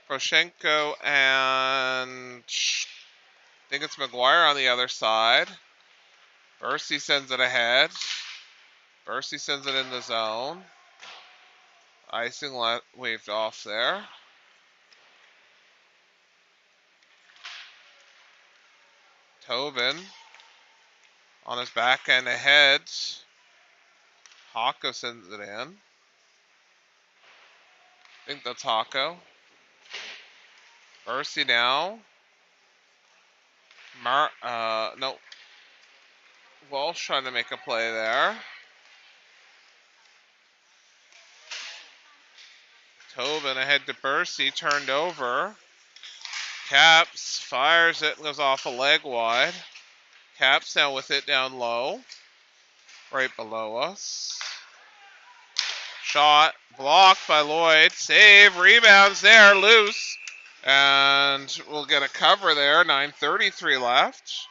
Poroshenko, and I think it's McGuire on the other side. Bursey sends it ahead. Bursey sends it in the zone. Icing waved off there. Tobin on his back end ahead. Hako sends it in. I think that's Hako. Bursey now. No. Walsh trying to make a play there. Tobin ahead to Bursey, turned over. Caps fires it and goes off a leg wide. Caps now with it down low. Right below us. Shot blocked by Lloyd. Save, rebounds there, loose. And we'll get a cover there. 9:33 left.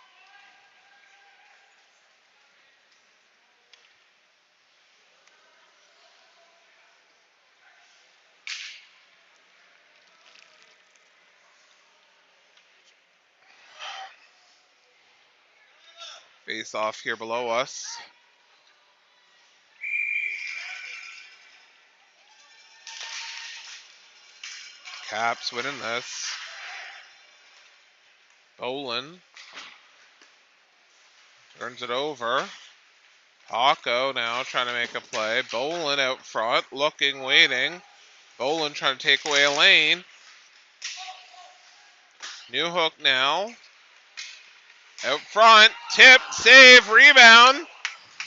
Face off here below us. Caps winning this. Bolin turns it over. Hako now trying to make a play. Bolin out front, looking, waiting. Bolin trying to take away a lane. Newhook now. Out front, tip, save, rebound.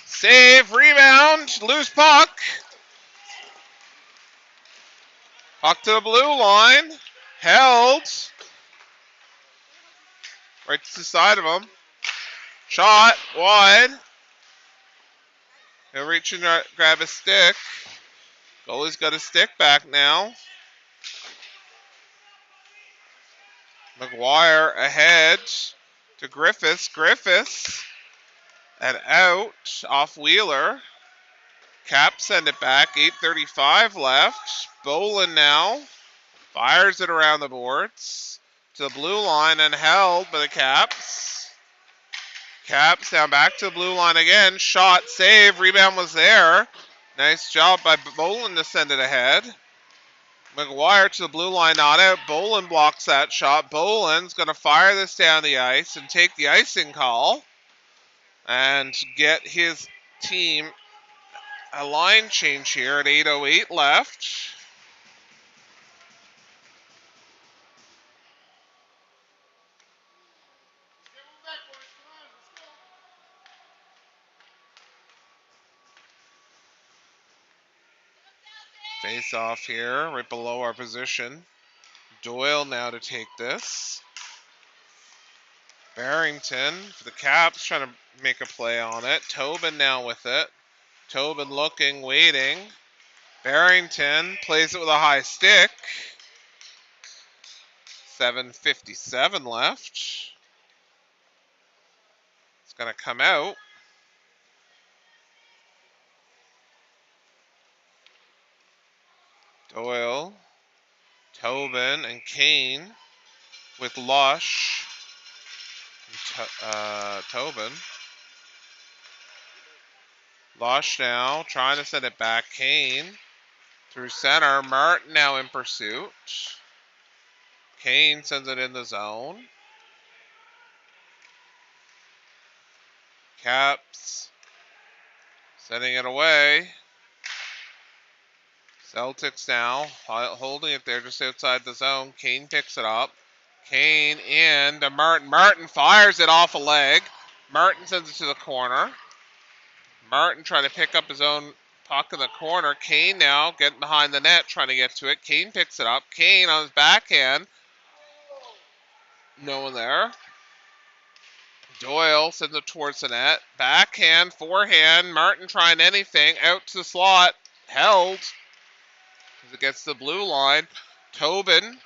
Save, rebound, loose puck. Puck to the blue line. Held. Right to the side of him. Shot, wide. He'll reach and grab a stick. Goalie's got his stick back now. McGuire ahead to Griffiths. Griffiths and out off Wheeler. Cap send it back. 8:35 left. Bolin now fires it around the boards to the blue line and held by the Caps. Caps down back to the blue line again. Shot, save, rebound was there. Nice job by Bolin to send it ahead. McGuire to the blue line, not out. Bolin blocks that shot. Bolin's going to fire this down the ice and take the icing call and get his team a line change here at 8:08 left. Face off here, right below our position. Doyle now to take this. Barrington for the Caps, trying to make a play on it. Tobin now with it. Tobin looking, waiting. Barrington plays it with a high stick. 7:57 left. It's going to come out. Doyle, Tobin, and Kane with Lush. Tobin. Lush now trying to send it back. Kane through center. Martin now in pursuit. Kane sends it in the zone. Caps sending it away. Celtics now holding it there just outside the zone. Kane picks it up. Kane in to Martin. Martin fires it off a leg. Martin sends it to the corner. Martin trying to pick up his own puck in the corner. Kane now getting behind the net trying to get to it. Kane picks it up. Kane on his backhand. No one there. Doyle sends it towards the net. Backhand, forehand. Martin trying anything. Out to the slot. Held. As it gets to the blue line. Tobin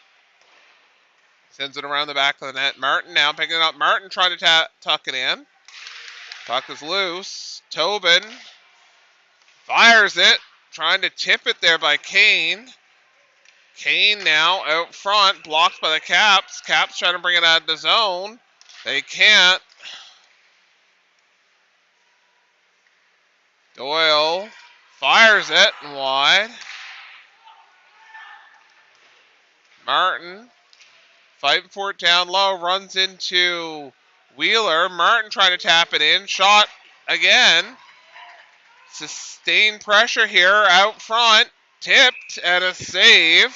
sends it around the back of the net. Martin now picking it up. Martin trying to tuck it in. Puck is loose. Tobin fires it. Trying to tip it there by Kane. Kane now out front. Blocked by the Caps. Caps trying to bring it out of the zone. They can't. Doyle fires it and wide. Martin fighting for it down low. Runs into Wheeler. Martin trying to tap it in. Shot again. Sustained pressure here out front. Tipped and a save.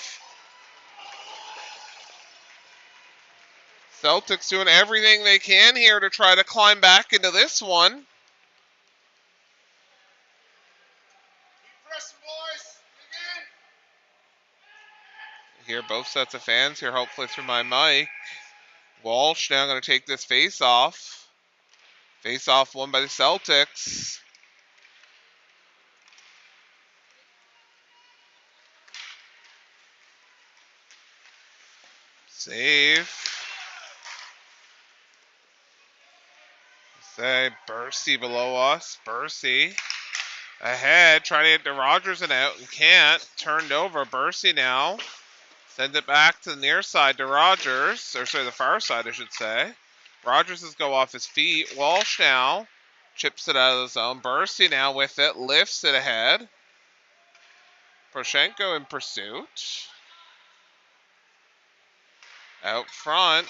Celtics doing everything they can here to try to climb back into this one. Hear both sets of fans here, hopefully through my mic. Walsh now going to take this face-off. Face-off won by the Celtics. Save. Say Bursey below us. Bursey ahead, trying to get to Rogers and out and can't. Turned over. Bursey now. Send it back to the near side to Rogers. Or sorry, the far side, I should say. Rogers is go off his feet. Walsh now chips it out of the zone. Bursey now with it. Lifts it ahead. Poroshenko in pursuit. Out front.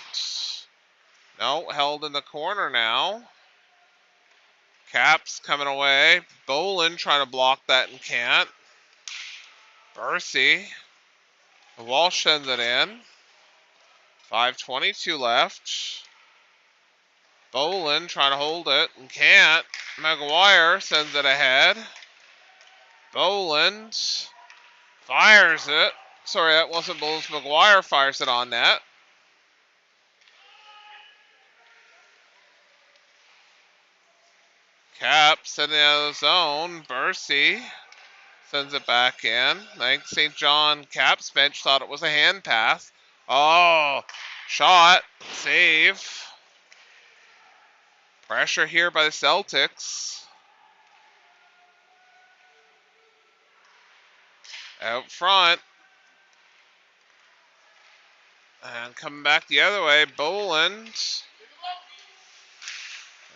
No, held in the corner now. Caps coming away. Bolin trying to block that and can't. Bursey. Walsh sends it in. 5:22 left. Bolin trying to hold it and can't. McGuire sends it ahead. Bolin fires it. Sorry, that wasn't Bolin. McGuire fires it on net. Cap sending it out of the zone. Bursey sends it back in. I think St. John Caps bench thought it was a hand pass. Oh, shot. Save. Pressure here by the Celtics. Out front. And coming back the other way, Boland.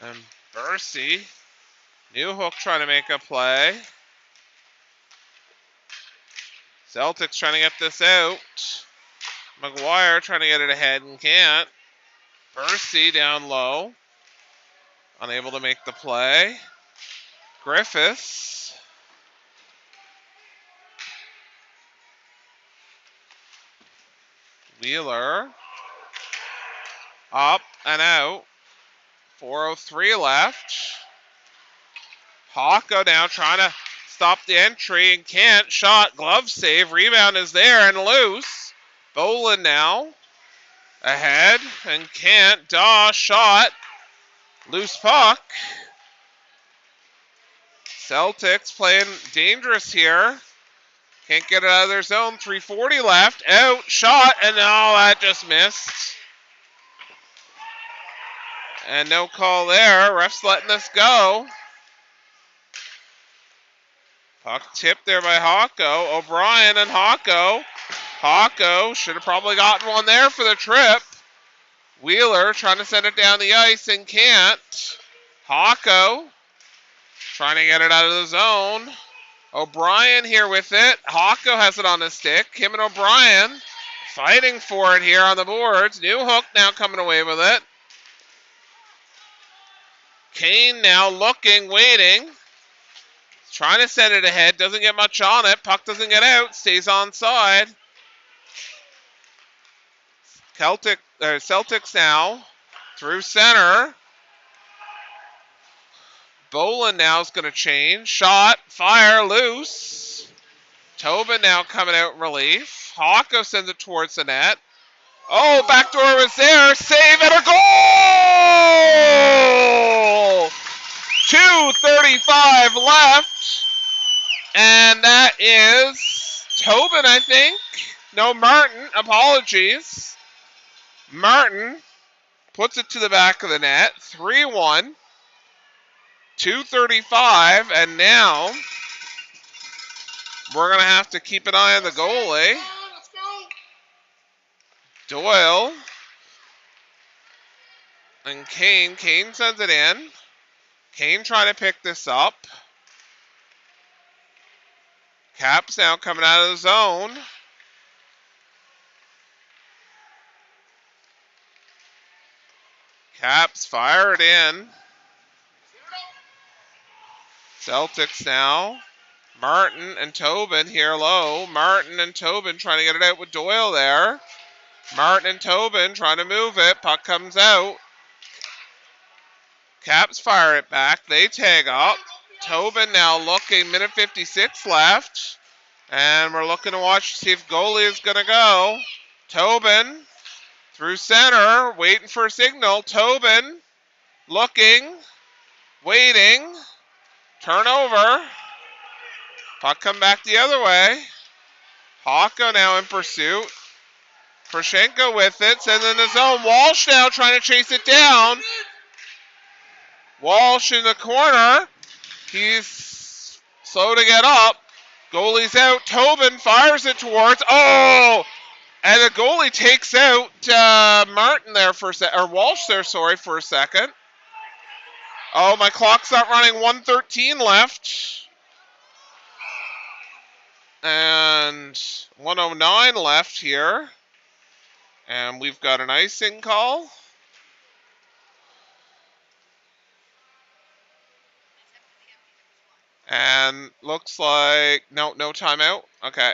And Bursey. Newhook trying to make a play. Celtics trying to get this out. McGuire trying to get it ahead and can't. Bursey down low. Unable to make the play. Griffiths. Wheeler. Up and out. 4:03 left. Hawko now trying to stop the entry and can't. Shot, glove save, rebound is there and loose. Boland now ahead and can't. Daw, shot, loose puck. Celtics playing dangerous here. Can't get it out of their zone. 3:40 left. Out, shot, and that just missed. And no call there. Ref's letting us go. Puck tipped there by Hawko. O'Brien and Hawko. Hawko should have probably gotten one there for the trip. Wheeler trying to send it down the ice and can't. Hawko trying to get it out of the zone. O'Brien here with it. Hawko has it on his stick. Him and O'Brien fighting for it here on the boards. New Hook now coming away with it. Kane now looking, waiting. Trying to send it ahead. Doesn't get much on it. Puck doesn't get out. Stays onside. Celtics now through center. Boland now is going to change. Shot, fire, loose. Tobin now coming out in relief. Hawko sends it towards the net. Oh, backdoor was there. Save and a goal! 2:35 left. And that is Tobin, I think. No, Martin. Apologies. Martin puts it to the back of the net. 3-1. 2:35. And now we're going to have to keep an eye on the goalie. Doyle. And Kane. Kane sends it in. Kane trying to pick this up. Caps now coming out of the zone. Caps fire it in. Celtics now. Martin and Tobin here low. Martin and Tobin trying to get it out with Doyle there. Martin and Tobin trying to move it. Puck comes out. Caps fire it back. They tag up. Tobin now looking. Minute 56 left. And we're looking to watch to see if goalie is going to go. Tobin through center. Waiting for a signal. Tobin looking. Waiting. Turnover. Puck come back the other way. Hawko now in pursuit. Poroshenko with it. Sends in the zone. Walsh now trying to chase it down. Walsh in the corner. He's slow to get up. Goalie's out. Tobin fires it towards. Oh! And the goalie takes out Martin there for a second. Or Walsh there, sorry, for a second. Oh, my clock's not running. 1:13 left. And 1:09 left here. And we've got an icing call. And looks like no timeout. Okay.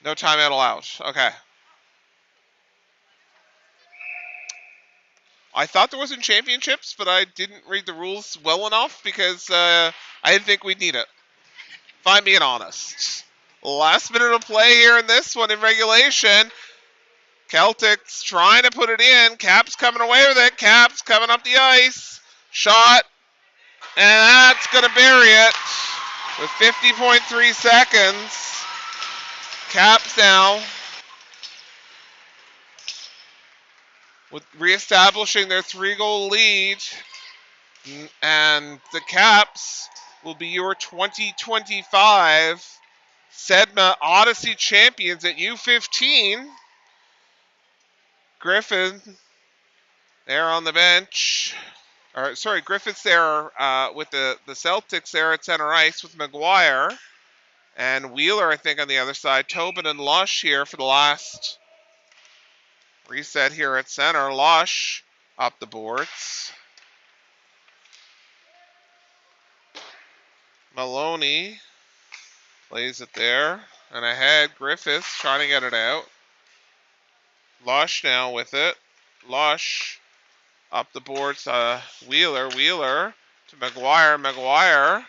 No timeout allowed. Okay. I thought there was in championships, but I didn't read the rules well enough because I didn't think we'd need it. If I'm being honest. Last minute of play here in this one in regulation. Celtics trying to put it in. Caps coming away with it. Caps coming up the ice. Shot. And that's going to bury it with 50.3 seconds. Caps now with reestablishing their 3-goal lead. And the Caps will be your 2025 SEDMHA Odyssey champions at U15. Griffin there on the bench. Griffith's there with the Celtics there at center ice with McGuire. And Wheeler, I think, on the other side. Tobin and Lush here for the last reset here at center. Lush up the boards. Maloney plays it there. And ahead, Griffiths trying to get it out. Lush now with it. Lush up the boards. Wheeler to McGuire. McGuire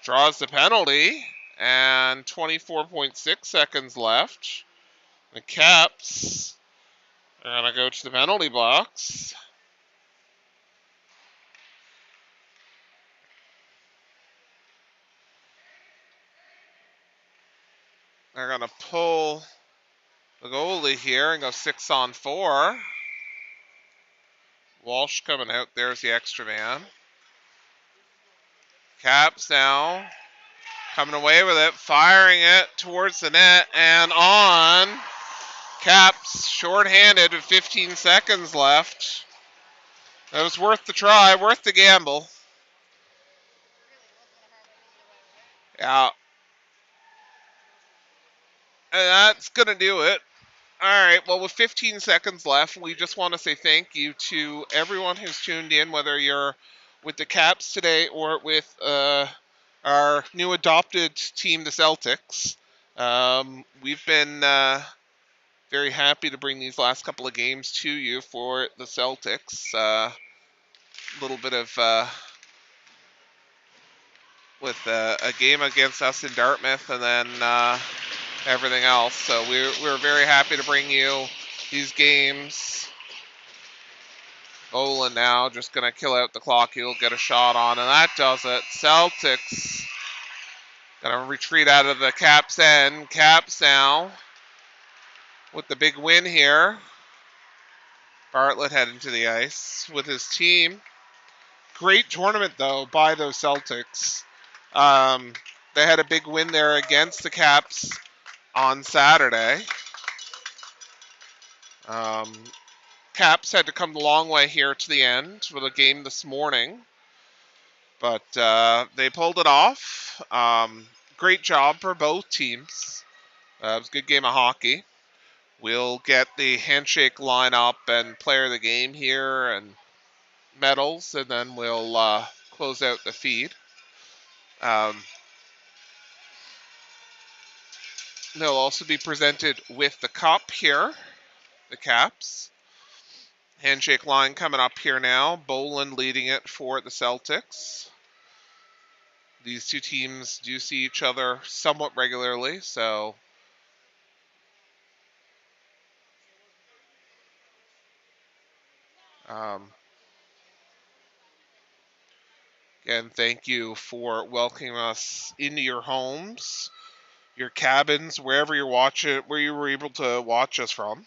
draws the penalty, and 24.6 seconds left. The Caps are going to go to the penalty box. They're going to pull the goalie here and go 6-on-4. Walsh coming out. There's the extra man. Caps now coming away with it, firing it towards the net and on. Caps shorthanded with 15 seconds left. That was worth the try, worth the gamble. Yeah. And that's going to do it. All right, well, with 15 seconds left, we just want to say thank you to everyone who's tuned in, whether you're with the Caps today or with our new adopted team, the Celtics. We've been very happy to bring these last couple of games to you for the Celtics. A little bit of with a game against us in Dartmouth, and then everything else. So we're very happy to bring you these games. Olin now just going to kill out the clock. He'll get a shot on, and that does it. Celtics going to retreat out of the Caps end. Caps now with the big win here. Bartlett heading to the ice with his team. Great tournament, though, by those Celtics. They had a big win there against the Caps on Saturday. Caps had to come the long way here to the end with a game this morning. But they pulled it off. Great job for both teams. It was a good game of hockey. We'll get the handshake lineup and player of the game here and medals, and then we'll close out the feed. They'll also be presented with the cup here, the Caps. Handshake line coming up here now. Boland leading it for the Celtics. These two teams do see each other somewhat regularly, so again, thank you for welcoming us into your homes, your cabins, wherever you're watching, where you were able to watch us from.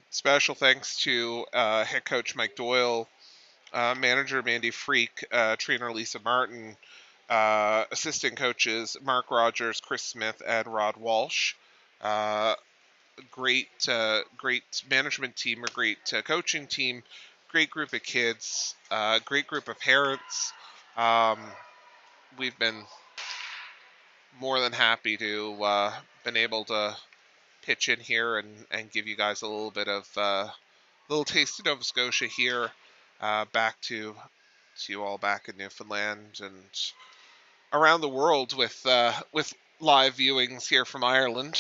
Special thanks to head coach Mike Doyle, manager Mandy Freak, trainer Lisa Martin, assistant coaches Mark Rogers, Chris Smith, and Rod Walsh. Great management team, a great coaching team, great group of kids, great group of parents. We've been more than happy to been able to pitch in here and give you guys a little bit of little taste of Nova Scotia here, back to you all back in Newfoundland and around the world with live viewings here from Ireland.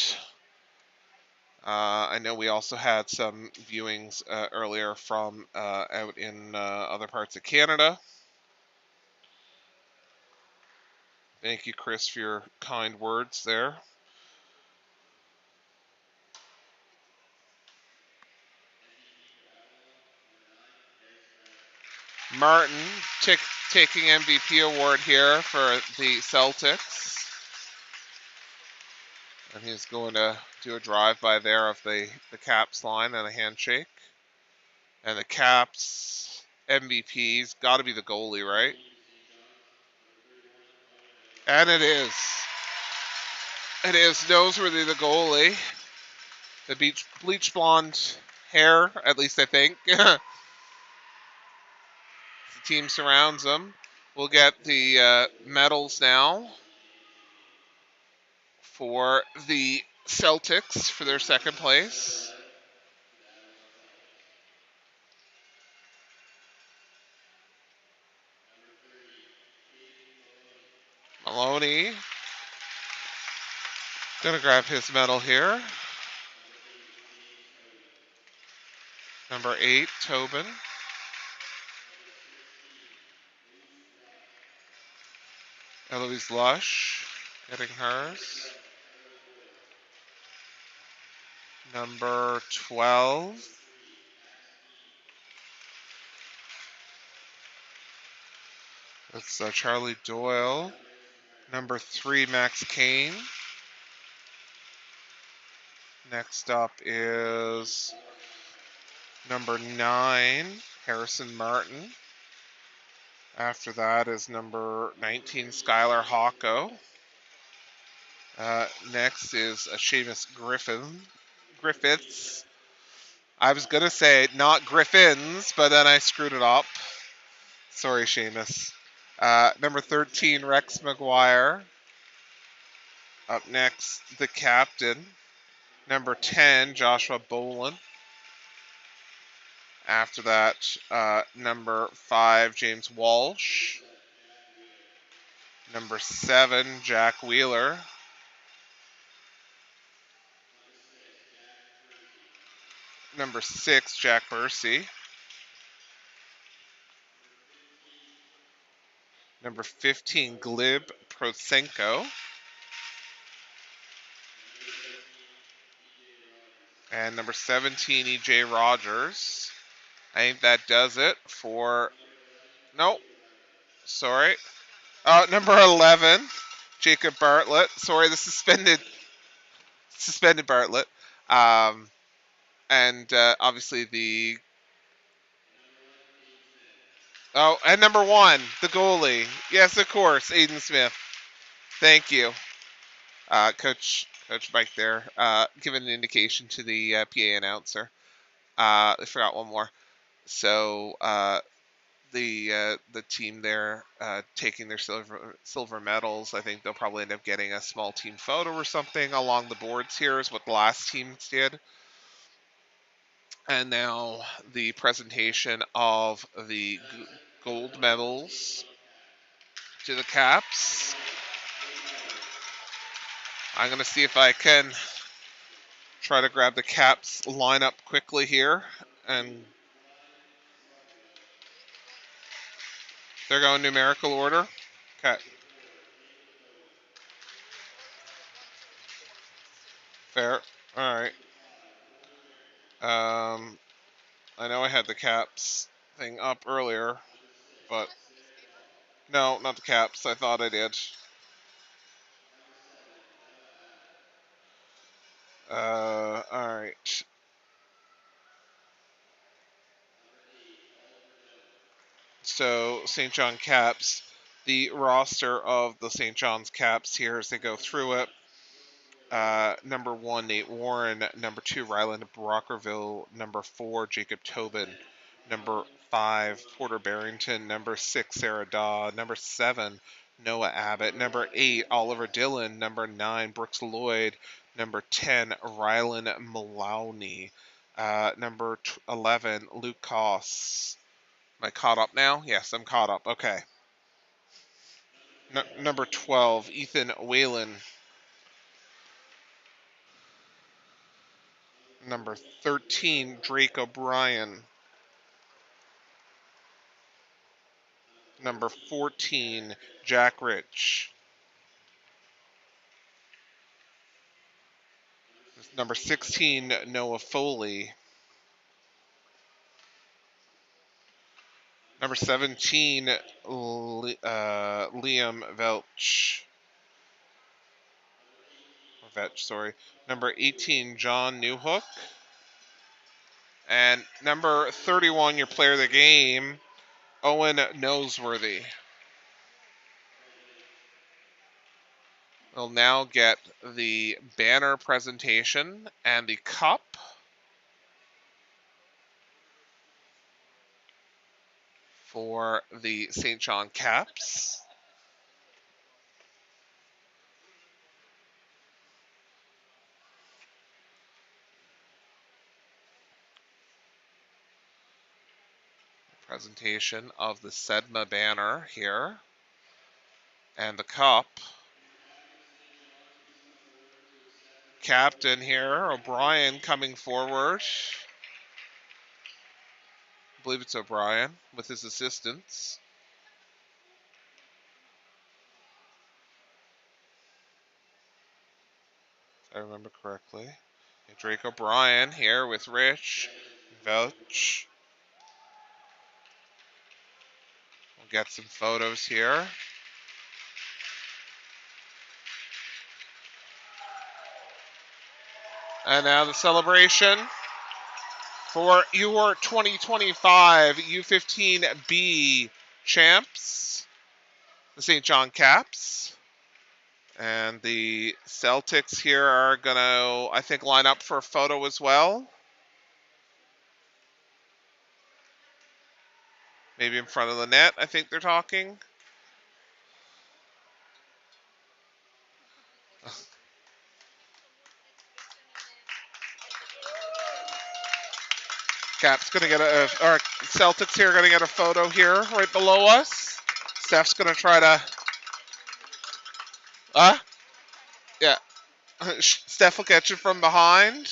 I know we also had some viewings earlier from out in other parts of Canada. Thank you, Chris, for your kind words there. Martin taking MVP award here for the Celtics. And he's going to do a drive-by there of the Caps line and a handshake. And the Caps MVP's got to be the goalie, right? And it is. It is Noseworthy, the goalie. The bleach blonde hair, at least I think. The team surrounds him. We'll get the medals now for the Celtics for their second place. Maloney gonna grab his medal here. Number 8, Tobin. Louise Lush getting hers. Number 12. That's Charlie Doyle. Number 3, Max Kane. Next up is number 9, Harrison Martin. After that is number 19, Skylar Hawko. Next is Seamus Griffiths. I was going to say not Griffins, but then I screwed it up. Sorry, Seamus. Number 13, Rex McGuire. Up next, the captain. Number 10, Joshua Boland. After that, number 5, James Walsh. Number 7, Jack Wheeler. Number 6, Jack Bursey. Number 15, Glib Prosenko. And number 17, EJ Rogers. I think that does it for... Nope. Sorry. Number 11, Jacob Bartlett. Sorry, the suspended Bartlett. And obviously the... Oh, and number 1, the goalie. Yes, of course, Aiden Smith. Thank you. Coach Mike there, giving an indication to the PA announcer. I forgot one more. So the team there taking their silver medals. I think they'll probably end up getting a small team photo or something along the boards here, is what the last teams did. And now the presentation of the gold medals to the Caps. I'm going to see if I can try to grab the Caps lineup quickly here. And they're going numerical order. Okay. Fair. All right. I know I had the Caps thing up earlier, but no, not the Caps. I thought I did. All right. So St. John Caps, the roster of the St. John's Caps here as they go through it. Number 1, Nate Warren. Number 2, Ryland Brockerville. Number 4, Jacob Tobin. Number 5, Porter Barrington. Number 6, Sarah Daw. Number 7, Noah Abbott. Number 8, Oliver Dillon. Number 9, Brooks Lloyd. Number 10, Ryland Maloney. Number 11, Luke Koss. Am I caught up now? Yes, I'm caught up. Okay. Number 12, Ethan Whalen. Number 13, Drake O'Brien. Number 14, Jack Rich. Number 16, Noah Foley. Number 17, Liam Velch. Sorry. Number 18, John Newhook. And number 31, your player of the game, Owen Noseworthy. We'll now get the banner presentation and the cup. For the St. John Caps. Presentation of the SEDMHA banner here. And the cup. Captain here, O'Brien coming forward. I believe it's O'Brien with his assistants. if I remember correctly. Drake O'Brien here with Rich. Vouch. We'll get some photos here. And now the celebration for your 2025 U15B champs, the St. John Caps. And the Celtics here are going to, I think, line up for a photo as well. Maybe in front of the net, I think they're talking. Cap's going to get or Celtics here are going to get a photo here right below us. Steph's going to try to, yeah. Steph will catch it from behind.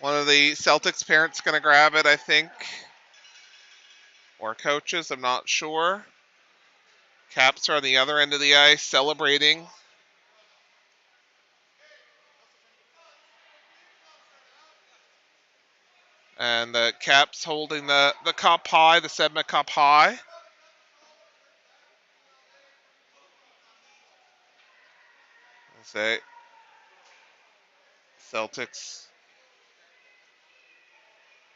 One of the Celtics parents going to grab it, I think. Or coaches, I'm not sure. Caps are on the other end of the ice celebrating. And the Caps holding the cup high, the SEDMHA cup high. Say Celtics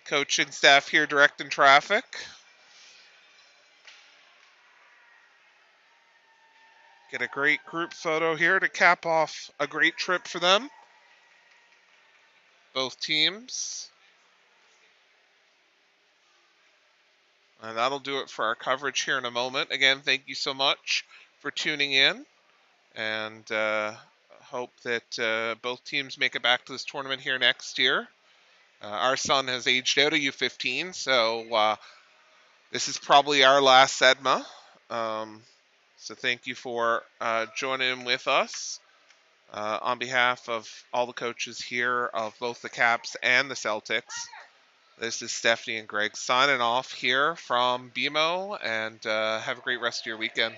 coaching staff here directing traffic. Get a great group photo here to cap off a great trip for them. Both teams. And that'll do it for our coverage here in a moment. Again, thank you so much for tuning in. And hope that both teams make it back to this tournament here next year. Our son has aged out of U15, so this is probably our last SEDMHA. So thank you for joining with us. On behalf of all the coaches here of both the Caps and the Celtics, this is Stephanie and Greg signing off here from BMO, and have a great rest of your weekend.